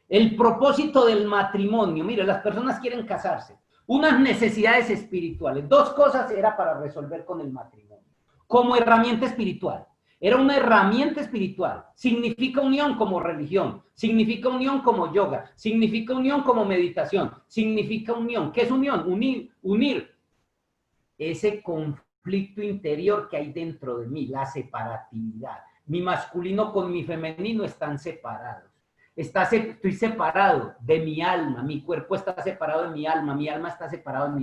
el propósito del matrimonio, mire, las personas quieren casarse. Unas necesidades espirituales. Dos cosas era para resolver con el matrimonio. Como herramienta espiritual. Era una herramienta espiritual. Significa unión como religión. Significa unión como yoga. Significa unión como meditación. Significa unión. ¿Qué es unión? Unir ese conflicto interior que hay dentro de mí, la separatividad. Mi masculino con mi femenino están separados. Estoy separado de mi alma. Mi cuerpo está separado de mi alma está separado de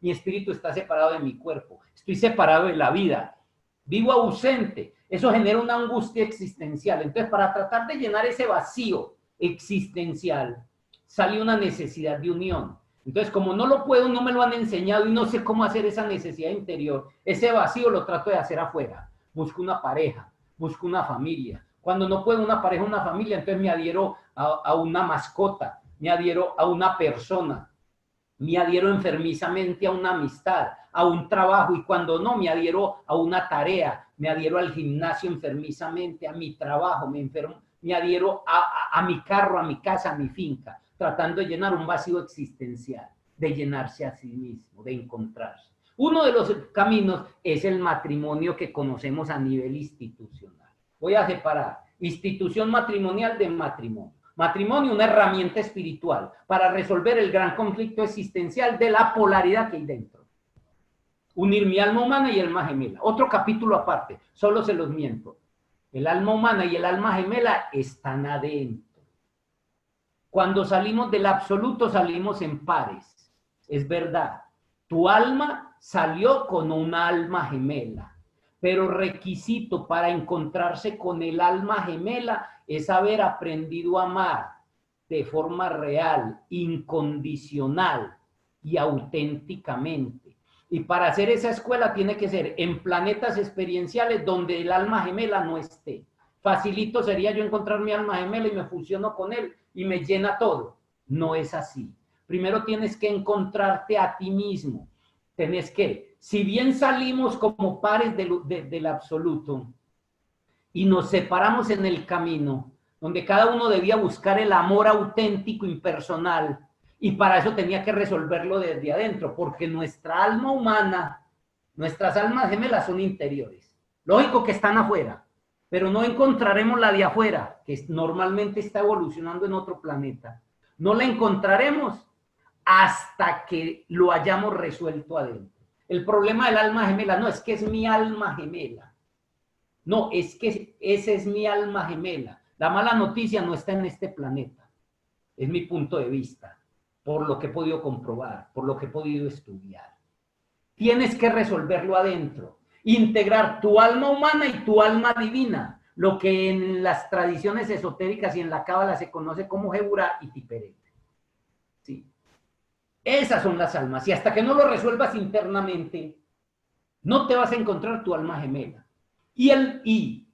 mi espíritu está separado de mi cuerpo. Estoy separado de la vida. Vivo ausente, eso genera una angustia existencial. Entonces, para tratar de llenar ese vacío existencial, sale una necesidad de unión. Entonces, como no lo puedo, no me lo han enseñado y no sé cómo hacer esa necesidad interior, ese vacío lo trato de hacer afuera. Busco una pareja, busco una familia. Cuando no puedo una pareja, una familia, entonces me adhiero a una mascota, me adhiero a una persona, me adhiero enfermizamente a una amistad, a un trabajo, y cuando no, me adhiero a una tarea, me adhiero al gimnasio enfermizamente, a mi trabajo, me adhiero a mi carro, a mi casa, a mi finca, tratando de llenar un vacío existencial, de llenarse a sí mismo, de encontrarse. Uno de los caminos es el matrimonio que conocemos a nivel institucional. Voy a separar institución matrimonial de matrimonio. Matrimonio, una herramienta espiritual para resolver el gran conflicto existencial de la polaridad que hay dentro. Unir mi alma humana y el alma gemela. Otro capítulo aparte, solo se los miento. El alma humana y el alma gemela están adentro. Cuando salimos del absoluto, salimos en pares. Es verdad. Tu alma salió con una alma gemela. Pero requisito para encontrarse con el alma gemela es haber aprendido a amar de forma real, incondicional y auténticamente. Y para hacer esa escuela tiene que ser en planetas experienciales donde el alma gemela no esté. Facilito sería yo encontrar mi alma gemela y me fusiono con él y me llena todo. No es así. Primero tienes que encontrarte a ti mismo. Tenés que, si bien salimos como pares del absoluto y nos separamos en el camino, donde cada uno debía buscar el amor auténtico, impersonal, y para eso tenía que resolverlo desde adentro, porque nuestra alma humana, nuestras almas gemelas son interiores. Lógico que están afuera, pero no encontraremos la de afuera, que normalmente está evolucionando en otro planeta. No la encontraremos hasta que lo hayamos resuelto adentro. El problema del alma gemela no es que es mi alma gemela. No, es que esa es mi alma gemela. La mala noticia no está en este planeta. Es mi punto de vista, por lo que he podido comprobar, por lo que he podido estudiar. Tienes que resolverlo adentro. Integrar tu alma humana y tu alma divina, lo que en las tradiciones esotéricas y en la cábala se conoce como Geburah y Tiferet. Sí. Esas son las almas. Y hasta que no lo resuelvas internamente, no te vas a encontrar tu alma gemela. Y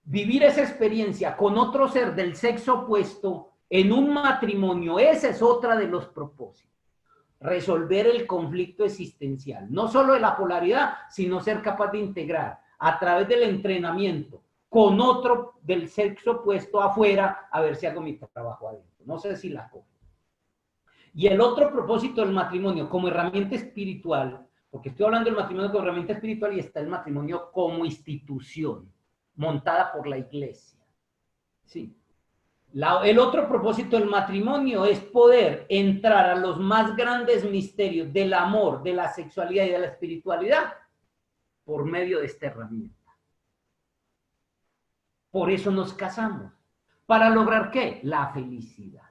vivir esa experiencia con otro ser del sexo opuesto en un matrimonio, esa es otra de los propósitos. Resolver el conflicto existencial. No solo de la polaridad, sino ser capaz de integrar a través del entrenamiento con otro del sexo opuesto afuera, a ver si hago mi trabajo adentro. No sé si la cojo. Y el otro propósito del matrimonio como herramienta espiritual, porque estoy hablando del matrimonio como herramienta espiritual y está el matrimonio como institución montada por la iglesia. Sí. El otro propósito del matrimonio es poder entrar a los más grandes misterios del amor, de la sexualidad y de la espiritualidad por medio de esta herramienta. Por eso nos casamos. ¿Para lograr qué? La felicidad.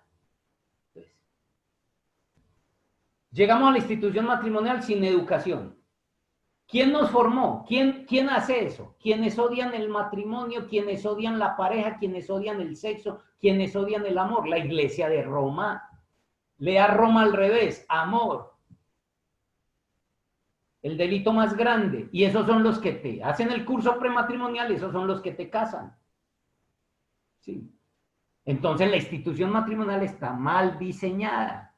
Entonces, llegamos a la institución matrimonial sin educación. ¿Quién nos formó? ¿Quién hace eso? Quienes odian el matrimonio, quienes odian la pareja, quienes odian el sexo, quienes odian el amor. La Iglesia de Roma. Lea Roma al revés, amor. El delito más grande. Y esos son los que te hacen el curso prematrimonial, esos son los que te casan. Sí. Entonces la institución matrimonial está mal diseñada.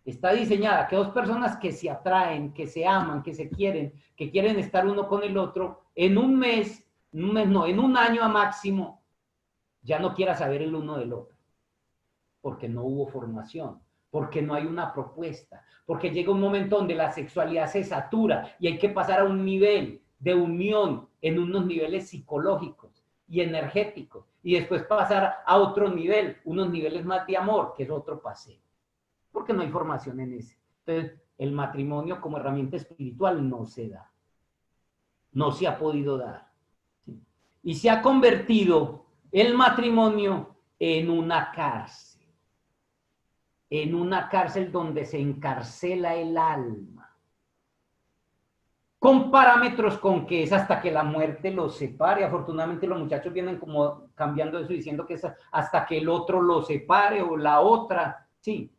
Está diseñada que dos personas que se atraen, que se aman, que se quieren, que quieren estar uno con el otro, en un mes no, en un año a máximo, ya no quiera saber el uno del otro. Porque no hubo formación, porque no hay una propuesta, porque llega un momento donde la sexualidad se satura y hay que pasar a un nivel de unión en unos niveles psicológicos y energéticos, y después pasar a otro nivel, unos niveles más de amor, que es otro paseo. Porque no hay formación en ese. Entonces, el matrimonio como herramienta espiritual no se da. No se ha podido dar. ¿Sí? Y se ha convertido el matrimonio en una cárcel. En una cárcel donde se encarcela el alma. Con parámetros con que es hasta que la muerte los separe. Afortunadamente los muchachos vienen como cambiando eso, diciendo que es hasta que el otro los separe o la otra. Sí.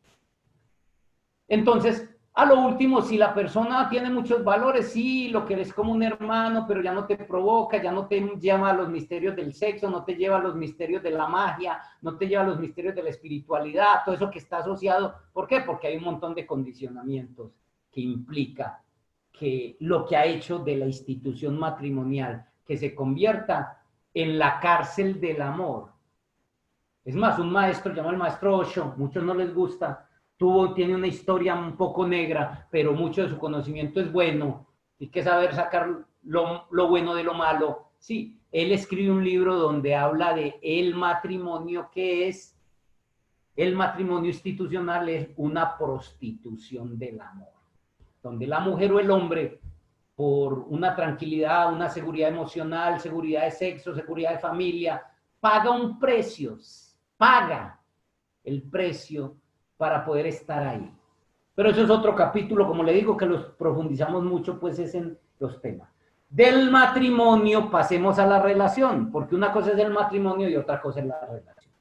Entonces, a lo último, si la persona tiene muchos valores, sí, lo que eres como un hermano, pero ya no te provoca, ya no te lleva a los misterios del sexo, no te lleva a los misterios de la magia, no te lleva a los misterios de la espiritualidad, todo eso que está asociado. ¿Por qué? Porque hay un montón de condicionamientos que implica que lo que ha hecho de la institución matrimonial que se convierta en la cárcel del amor. Es más, un maestro, llamado el maestro Osho, muchos no les gusta, tiene una historia un poco negra, pero mucho de su conocimiento es bueno. Hay que saber sacar lo bueno de lo malo. Sí, él escribe un libro donde habla de el matrimonio, que es el matrimonio institucional, es una prostitución del amor, donde la mujer o el hombre, por una tranquilidad, una seguridad emocional, seguridad de sexo, seguridad de familia, paga un precio, paga el precio para poder estar ahí. Pero eso es otro capítulo, como le digo, que los profundizamos mucho, pues es en los temas. Del matrimonio pasemos a la relación, porque una cosa es el matrimonio y otra cosa es la relación.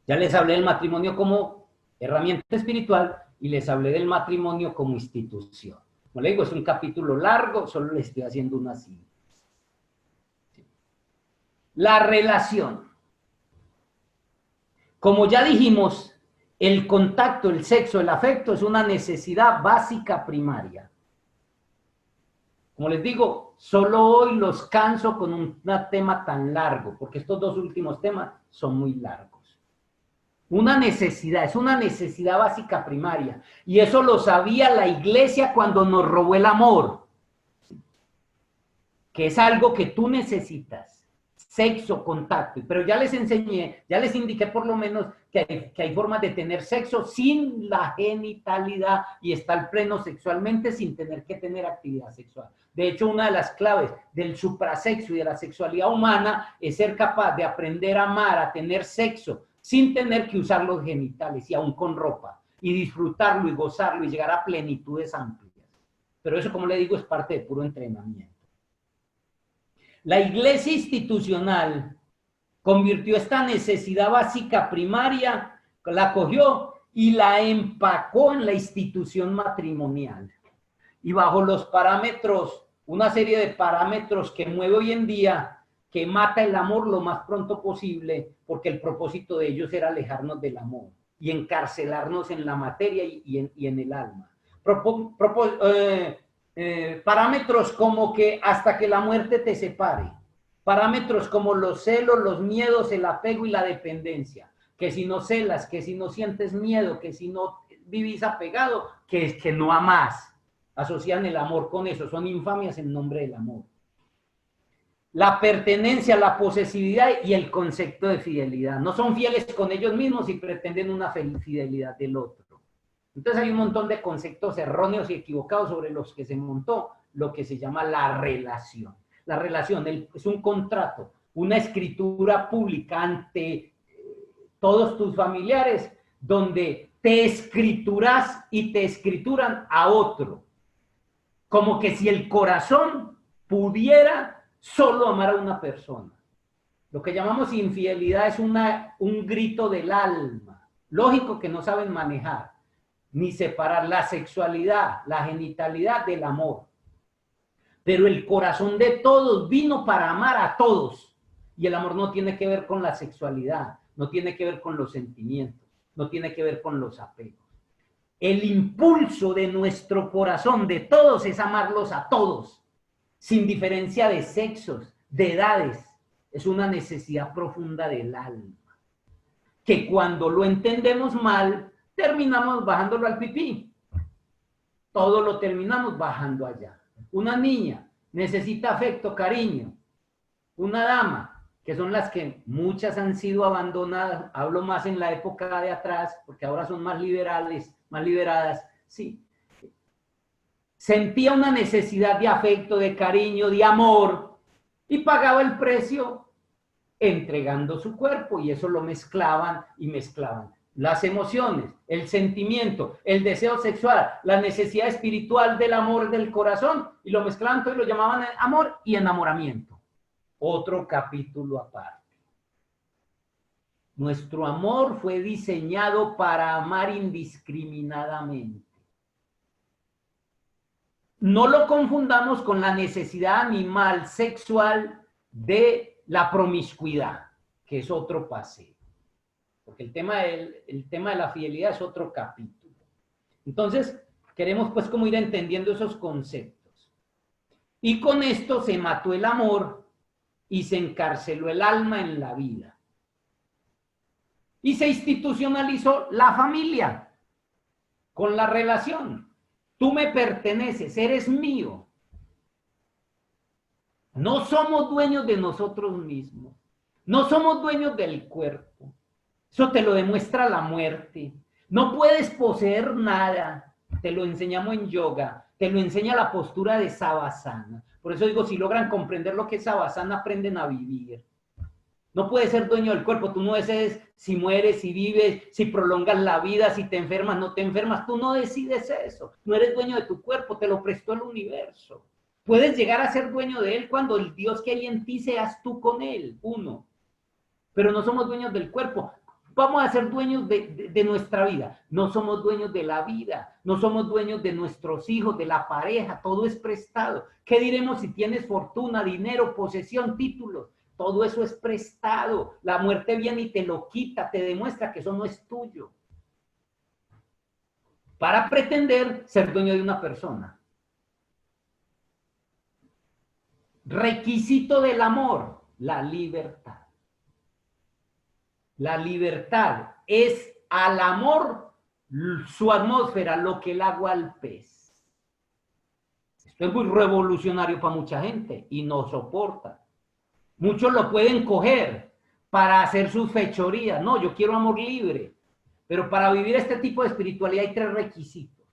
Ya les hablé del matrimonio como herramienta espiritual y les hablé del matrimonio como institución. Como le digo, es un capítulo largo, solo le estoy haciendo una síntesis. La relación. Como ya dijimos, el contacto, el sexo, el afecto es una necesidad básica primaria. Como les digo, solo hoy los canso con un tema tan largo, porque estos dos últimos temas son muy largos. Una necesidad, es una necesidad básica primaria. Y eso lo sabía la Iglesia cuando nos robó el amor. Que es algo que tú necesitas. Sexo, contacto. Pero ya les enseñé, ya les indiqué por lo menos que hay formas de tener sexo sin la genitalidad y estar pleno sexualmente sin tener que tener actividad sexual. De hecho, una de las claves del suprasexo y de la sexualidad humana es ser capaz de aprender a amar, a tener sexo sin tener que usar los genitales y aún con ropa, y disfrutarlo y gozarlo y llegar a plenitudes amplias. Pero eso, como le digo, es parte de puro entrenamiento. La Iglesia institucional convirtió esta necesidad básica primaria, la cogió y la empacó en la institución matrimonial. Y bajo los parámetros, una serie de parámetros que mueve hoy en día, que mata el amor lo más pronto posible, porque el propósito de ellos era alejarnos del amor y encarcelarnos en la materia y en el alma. Parámetros como que hasta que la muerte te separe, parámetros como los celos, los miedos, el apego y la dependencia, que si no celas, que si no sientes miedo, que si no vivís apegado, que no amás, asocian el amor con eso, son infamias en nombre del amor. La pertenencia, la posesividad y el concepto de fidelidad, no son fieles con ellos mismos y pretenden una fidelidad del otro. Entonces hay un montón de conceptos erróneos y equivocados sobre los que se montó lo que se llama la relación. La relación es un contrato, una escritura pública ante todos tus familiares, donde te escrituras y te escrituran a otro. Como que si el corazón pudiera solo amar a una persona. Lo que llamamos infidelidad es un grito del alma. Lógico que no saben manejar, ni separar la sexualidad, la genitalidad del amor. Pero el corazón de todos vino para amar a todos. Y el amor no tiene que ver con la sexualidad, no tiene que ver con los sentimientos, no tiene que ver con los apegos. El impulso de nuestro corazón, de todos, es amarlos a todos, sin diferencia de sexos, de edades. Es una necesidad profunda del alma, que cuando lo entendemos mal, terminamos bajándolo al pipí. Todo lo terminamos bajando allá. Una niña necesita afecto, cariño. Una dama, que son las que muchas han sido abandonadas, hablo más en la época de atrás, porque ahora son más liberales, más liberadas, sí. Sentía una necesidad de afecto, de cariño, de amor, y pagaba el precio entregando su cuerpo, y eso lo mezclaban y mezclaban. Las emociones, el sentimiento, el deseo sexual, la necesidad espiritual del amor del corazón, y lo mezclaban todo y lo llamaban amor y enamoramiento. Otro capítulo aparte. Nuestro amor fue diseñado para amar indiscriminadamente. No lo confundamos con la necesidad animal sexual de la promiscuidad, que es otro paseo. Porque el tema de la fidelidad es otro capítulo. Entonces, queremos pues como ir entendiendo esos conceptos. Y con esto se mató el amor y se encarceló el alma en la vida. Y se institucionalizó la familia con la relación. Tú me perteneces, eres mío. No somos dueños de nosotros mismos. No somos dueños del cuerpo. Eso te lo demuestra la muerte. No puedes poseer nada. Te lo enseñamos en yoga. Te lo enseña la postura de Savasana. Por eso digo, si logran comprender lo que es Savasana, aprenden a vivir. No puedes ser dueño del cuerpo. Tú no decides si mueres, si vives, si prolongas la vida, si te enfermas, no te enfermas. Tú no decides eso. No eres dueño de tu cuerpo. Te lo prestó el universo. Puedes llegar a ser dueño de él cuando el Dios que hay en ti seas tú con él. Uno. Pero no somos dueños del cuerpo. Vamos a ser dueños de nuestra vida. No somos dueños de la vida. No somos dueños de nuestros hijos, de la pareja. Todo es prestado. ¿Qué diremos si tienes fortuna, dinero, posesión, títulos? Todo eso es prestado. La muerte viene y te lo quita. Te demuestra que eso no es tuyo. Para pretender ser dueño de una persona. Requisito del amor, la libertad. La libertad es al amor su atmósfera, lo que el agua al pez. Esto es muy revolucionario para mucha gente y no soporta. Muchos lo pueden coger para hacer sus fechorías. No, yo quiero amor libre. Pero para vivir este tipo de espiritualidad hay 3 requisitos.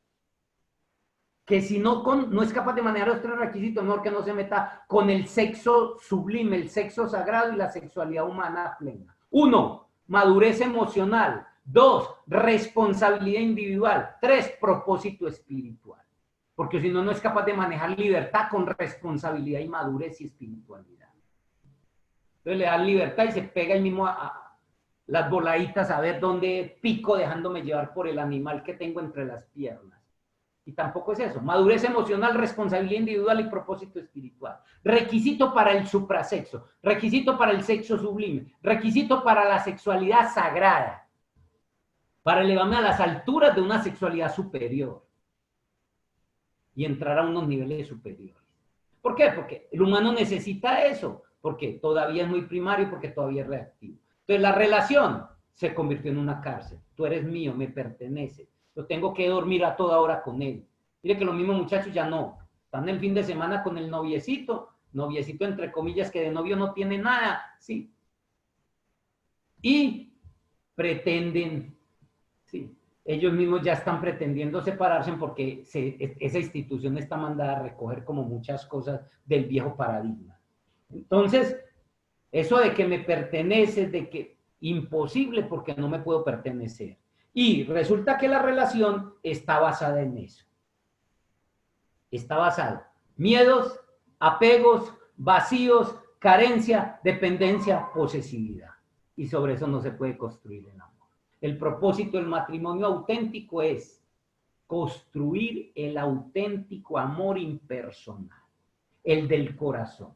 Que si no es capaz de manejar los 3 requisitos, mejor que no se meta con el sexo sublime, el sexo sagrado y la sexualidad humana plena. 1, madurez emocional. 2, responsabilidad individual. 3, propósito espiritual. Porque si no, no es capaz de manejar libertad con responsabilidad y madurez y espiritualidad. Entonces le dan libertad y se pega el mismo a las voladitas a ver dónde pico dejándome llevar por el animal que tengo entre las piernas. Y tampoco es eso. Madurez emocional, responsabilidad individual y propósito espiritual. Requisito para el suprasexo. Requisito para el sexo sublime. Requisito para la sexualidad sagrada. Para elevarme a las alturas de una sexualidad superior. Y entrar a unos niveles superiores. ¿Por qué? Porque el humano necesita eso. Porque todavía es muy primario, porque todavía es reactivo. Entonces la relación se convirtió en una cárcel. Tú eres mío, me pertenece. Yo tengo que dormir a toda hora con él. Mire que los mismos muchachos ya no. Están el fin de semana con el noviecito entre comillas, que de novio no tiene nada, ¿sí? Y pretenden, ¿sí? ellos mismos ya están pretendiendo separarse porque esa institución está mandada a recoger como muchas cosas del viejo paradigma. Entonces, eso de que me pertenece, de que imposible porque no me puedo pertenecer. Y resulta que la relación está basada en eso. Está basada. Miedos, apegos, vacíos, carencia, dependencia, posesividad. Y sobre eso no se puede construir el amor. El propósito del matrimonio auténtico es construir el auténtico amor impersonal, el del corazón.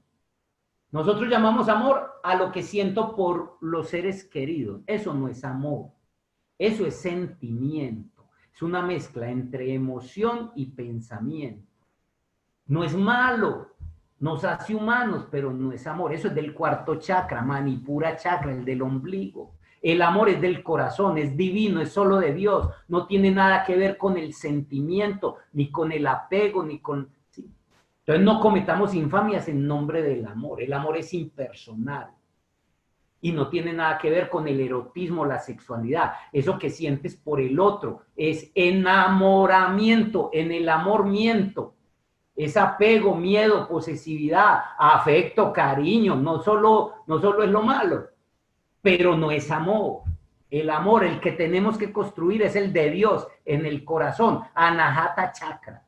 Nosotros llamamos amor a lo que siento por los seres queridos. Eso no es amor, eso es sentimiento. Es una mezcla entre emoción y pensamiento. No es malo, nos hace humanos, pero no es amor. Eso es del cuarto chakra, Manipura chakra, el del ombligo. El amor es del corazón, es divino, es solo de Dios. No tiene nada que ver con el sentimiento, ni con el apego, ni con... ¿sí? Entonces no cometamos infamias en nombre del amor. El amor es impersonal. Y no tiene nada que ver con el erotismo, la sexualidad. Eso que sientes por el otro es enamoramiento. En el amor miento. Es apego, miedo, posesividad, afecto, cariño. No solo es lo malo, pero no es amor. El amor, el que tenemos que construir es el de Dios en el corazón, Anahata Chakra.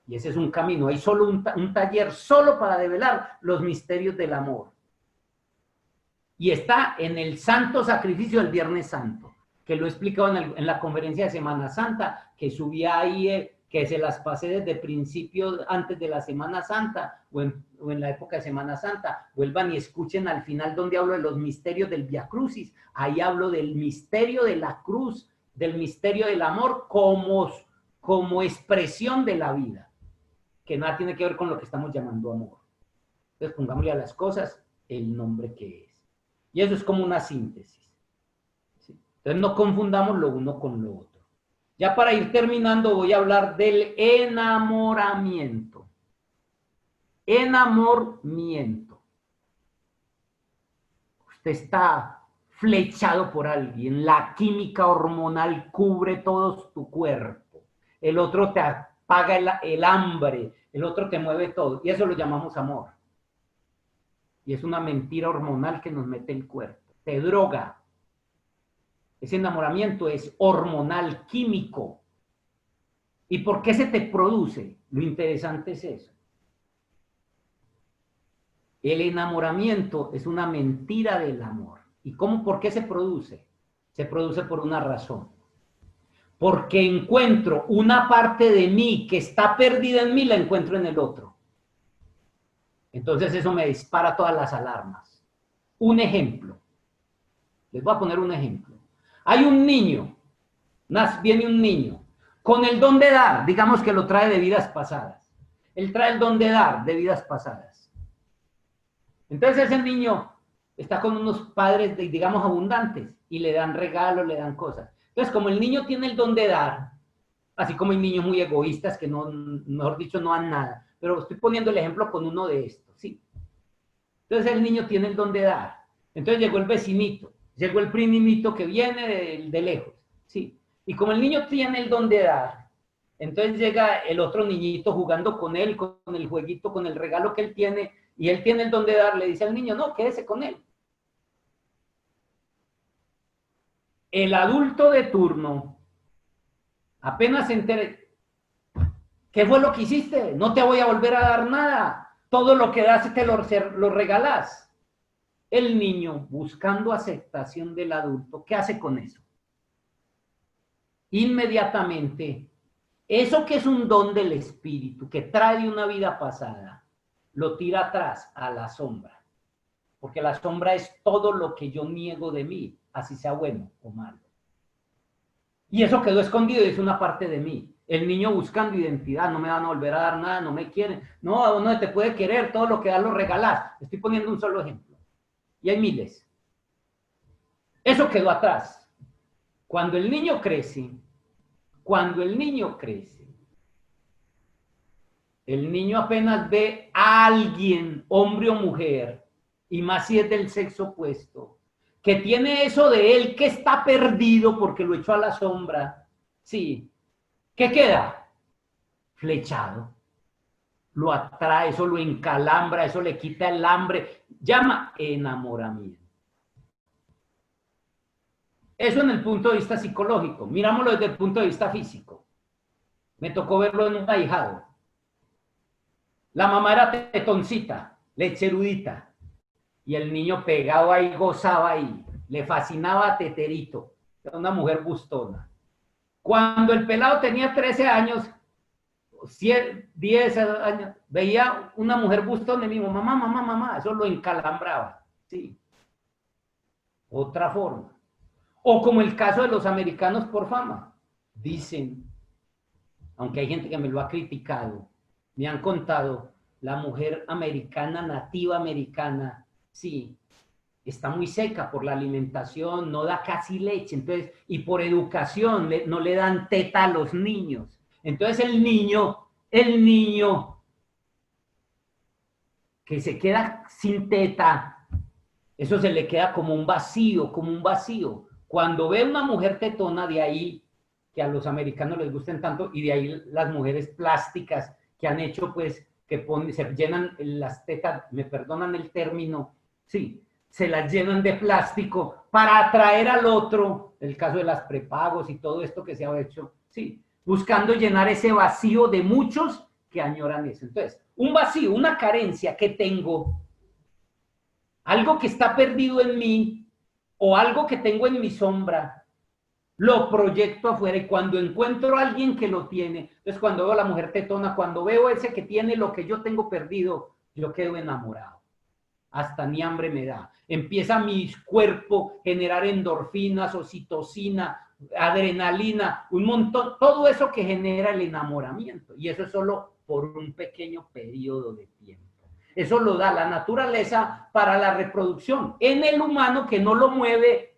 Y ese es un camino. Hay solo un taller solo para develar los misterios del amor. Y está en el santo sacrificio del Viernes Santo, que lo he explicado en la conferencia de Semana Santa, que subí ahí, que se las pasé desde principios, antes de la Semana Santa, o en la época de Semana Santa. Vuelvan y escuchen al final donde hablo de los misterios del Vía Crucis. Ahí hablo del misterio de la cruz, del misterio del amor como expresión de la vida, que nada tiene que ver con lo que estamos llamando amor. Entonces pongámosle a las cosas el nombre que es. Y eso es como una síntesis. ¿Sí? Entonces no confundamos lo uno con lo otro. Ya para ir terminando voy a hablar del enamoramiento. Enamoramiento. Usted está flechado por alguien, la química hormonal cubre todo tu cuerpo. El otro te apaga el hambre, el otro te mueve todo. Y eso lo llamamos amor. Y es una mentira hormonal que nos mete el cuerpo. Te droga. Ese enamoramiento es hormonal, químico. ¿Y por qué se te produce? Lo interesante es eso. El enamoramiento es una mentira del amor. ¿Y por qué se produce? Se produce por una razón. Porque encuentro una parte de mí que está perdida en mí, la encuentro en el otro. Entonces eso me dispara todas las alarmas. Un ejemplo. Les voy a poner un ejemplo. Hay un niño, viene un niño, con el don de dar, digamos que lo trae de vidas pasadas. Él trae el don de dar de vidas pasadas. Entonces ese niño está con unos padres, digamos, abundantes, y le dan regalos, le dan cosas. Entonces, como el niño tiene el don de dar, así como hay niños muy egoístas que no, mejor dicho, no dan nada, pero estoy poniendo el ejemplo con uno de estos, ¿sí? Entonces el niño tiene el don de dar. Entonces llegó el vecinito, llegó el primito que viene de lejos, ¿sí? Y como el niño tiene el don de dar, entonces llega el otro niñito jugando con él, con el jueguito, con el regalo que él tiene, y él tiene el don de dar, le dice al niño, no, quédese con él. El adulto de turno apenas se entera, ¿qué fue lo que hiciste? No te voy a volver a dar nada. Todo lo que das te lo regalás. El niño, buscando aceptación del adulto, ¿qué hace con eso? Inmediatamente, eso que es un don del espíritu, que trae de una vida pasada, lo tira atrás a la sombra. Porque la sombra es todo lo que yo niego de mí, así sea bueno o malo. Y eso quedó escondido y es una parte de mí. El niño buscando identidad, no me van a volver a dar nada, no me quieren. No, uno te puede querer, todo lo que das lo regalás. Estoy poniendo un solo ejemplo. Y hay miles. Eso quedó atrás. Cuando el niño crece, el niño apenas ve a alguien, hombre o mujer, y más si es del sexo opuesto, que tiene eso de él que está perdido porque lo echó a la sombra, sí, ¿qué queda? Flechado. Lo atrae, eso lo encalambra, eso le quita el hambre. Llama enamoramiento. Eso en el punto de vista psicológico. Mirámoslo desde el punto de vista físico. Me tocó verlo en un ahijado. La mamá era tetoncita, lecherudita. Y el niño pegado ahí, gozaba ahí. Le fascinaba a Teterito. Era una mujer gustona. Cuando el pelado tenía 13 años, 10 años, veía una mujer gustona y me dijo, mamá, mamá, mamá. Eso lo encalambraba. Sí. Otra forma. O como el caso de los americanos por fama. Dicen, aunque hay gente que me lo ha criticado, me han contado, la mujer americana, nativa americana, sí, está muy seca por la alimentación, no da casi leche, entonces, y por educación no le dan teta a los niños. Entonces el niño que se queda sin teta, eso se le queda como un vacío, como un vacío. Cuando ve una mujer tetona, de ahí que a los americanos les gusten tanto, y de ahí las mujeres plásticas que han hecho, pues, que se llenan las tetas, me perdonan el término, sí, se las llenan de plástico para atraer al otro, el caso de las prepagos y todo esto que se ha hecho, sí, buscando llenar ese vacío de muchos que añoran eso. Entonces, un vacío, una carencia que tengo, algo que está perdido en mí, o algo que tengo en mi sombra, lo proyecto afuera, y cuando encuentro a alguien que lo tiene, entonces cuando veo a la mujer tetona, cuando veo ese que tiene lo que yo tengo perdido, yo quedo enamorado. Hasta ni hambre me da. Empieza mi cuerpo a generar endorfinas, oxitocina, adrenalina, un montón, todo eso que genera el enamoramiento. Y eso es solo por un pequeño periodo de tiempo. Eso lo da la naturaleza para la reproducción. En el humano que no lo mueve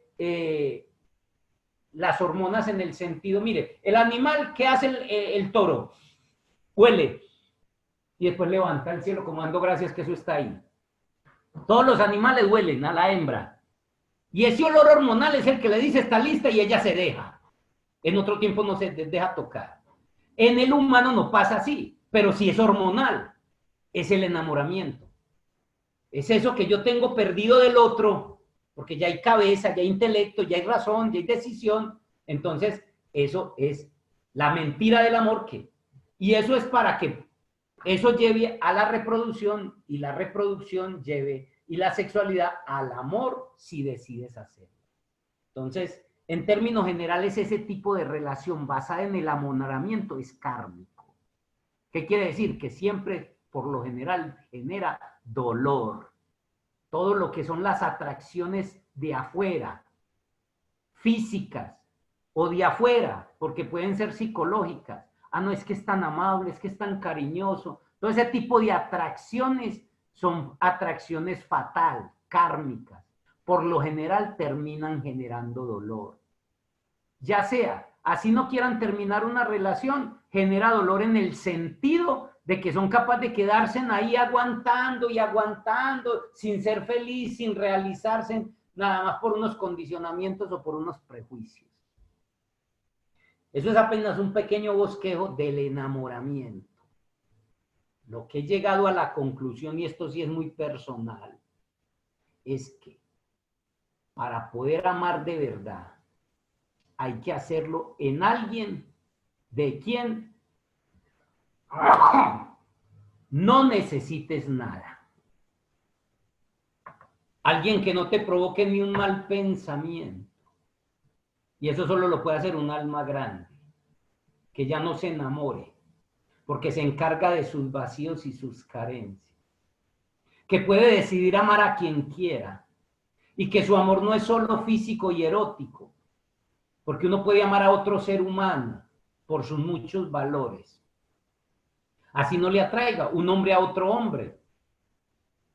las hormonas en el sentido, mire, el animal, ¿qué hace el toro? Huele y después levanta el cielo como dando gracias que eso está ahí. Todos los animales huelen a la hembra. Y ese olor hormonal es el que le dice está lista y ella se deja. En otro tiempo no se deja tocar. En el humano no pasa así, pero sí es hormonal. Es el enamoramiento. Es eso que yo tengo perdido del otro, porque ya hay cabeza, ya hay intelecto, ya hay razón, ya hay decisión. Entonces, eso es la mentira del amor y eso es para que eso lleve a la reproducción y la reproducción lleve y la sexualidad al amor si decides hacerlo. Entonces, en términos generales, ese tipo de relación basada en el amoramiento es kármico. ¿Qué quiere decir? Que siempre, por lo general, genera dolor. Todo lo que son las atracciones de afuera, físicas o de afuera, porque pueden ser psicológicas. Ah, no, es que es tan amable, es que es tan cariñoso. Todo ese tipo de atracciones son atracciones fatal, kármicas. Por lo general terminan generando dolor. Ya sea, así no quieran terminar una relación, genera dolor en el sentido de que son capaces de quedarse ahí aguantando y aguantando, sin ser feliz, sin realizarse, nada más por unos condicionamientos o por unos prejuicios. Eso es apenas un pequeño bosquejo del enamoramiento. Lo que he llegado a la conclusión, y esto sí es muy personal, es que para poder amar de verdad, hay que hacerlo en alguien de quien no necesites nada. Alguien que no te provoque ni un mal pensamiento. Y eso solo lo puede hacer un alma grande, que ya no se enamore, porque se encarga de sus vacíos y sus carencias. Que puede decidir amar a quien quiera. Y que su amor no es solo físico y erótico, porque uno puede amar a otro ser humano por sus muchos valores. Así no le atraiga un hombre a otro hombre,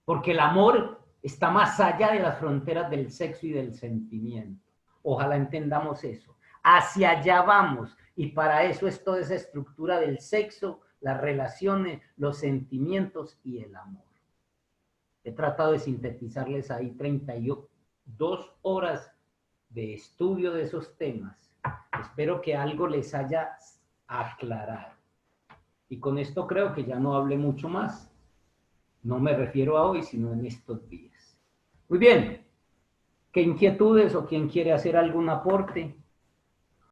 porque el amor está más allá de las fronteras del sexo y del sentimiento. Ojalá entendamos eso. Hacia allá vamos, y para eso es toda esa estructura del sexo, las relaciones, los sentimientos y el amor. He tratado de sintetizarles ahí 32 2 horas de estudio de esos temas. Espero que algo les haya aclarado. Y con esto creo que ya no hablé mucho más. No me refiero a hoy, sino en estos días. Muy bien. ¿Qué inquietudes o quién quiere hacer algún aporte?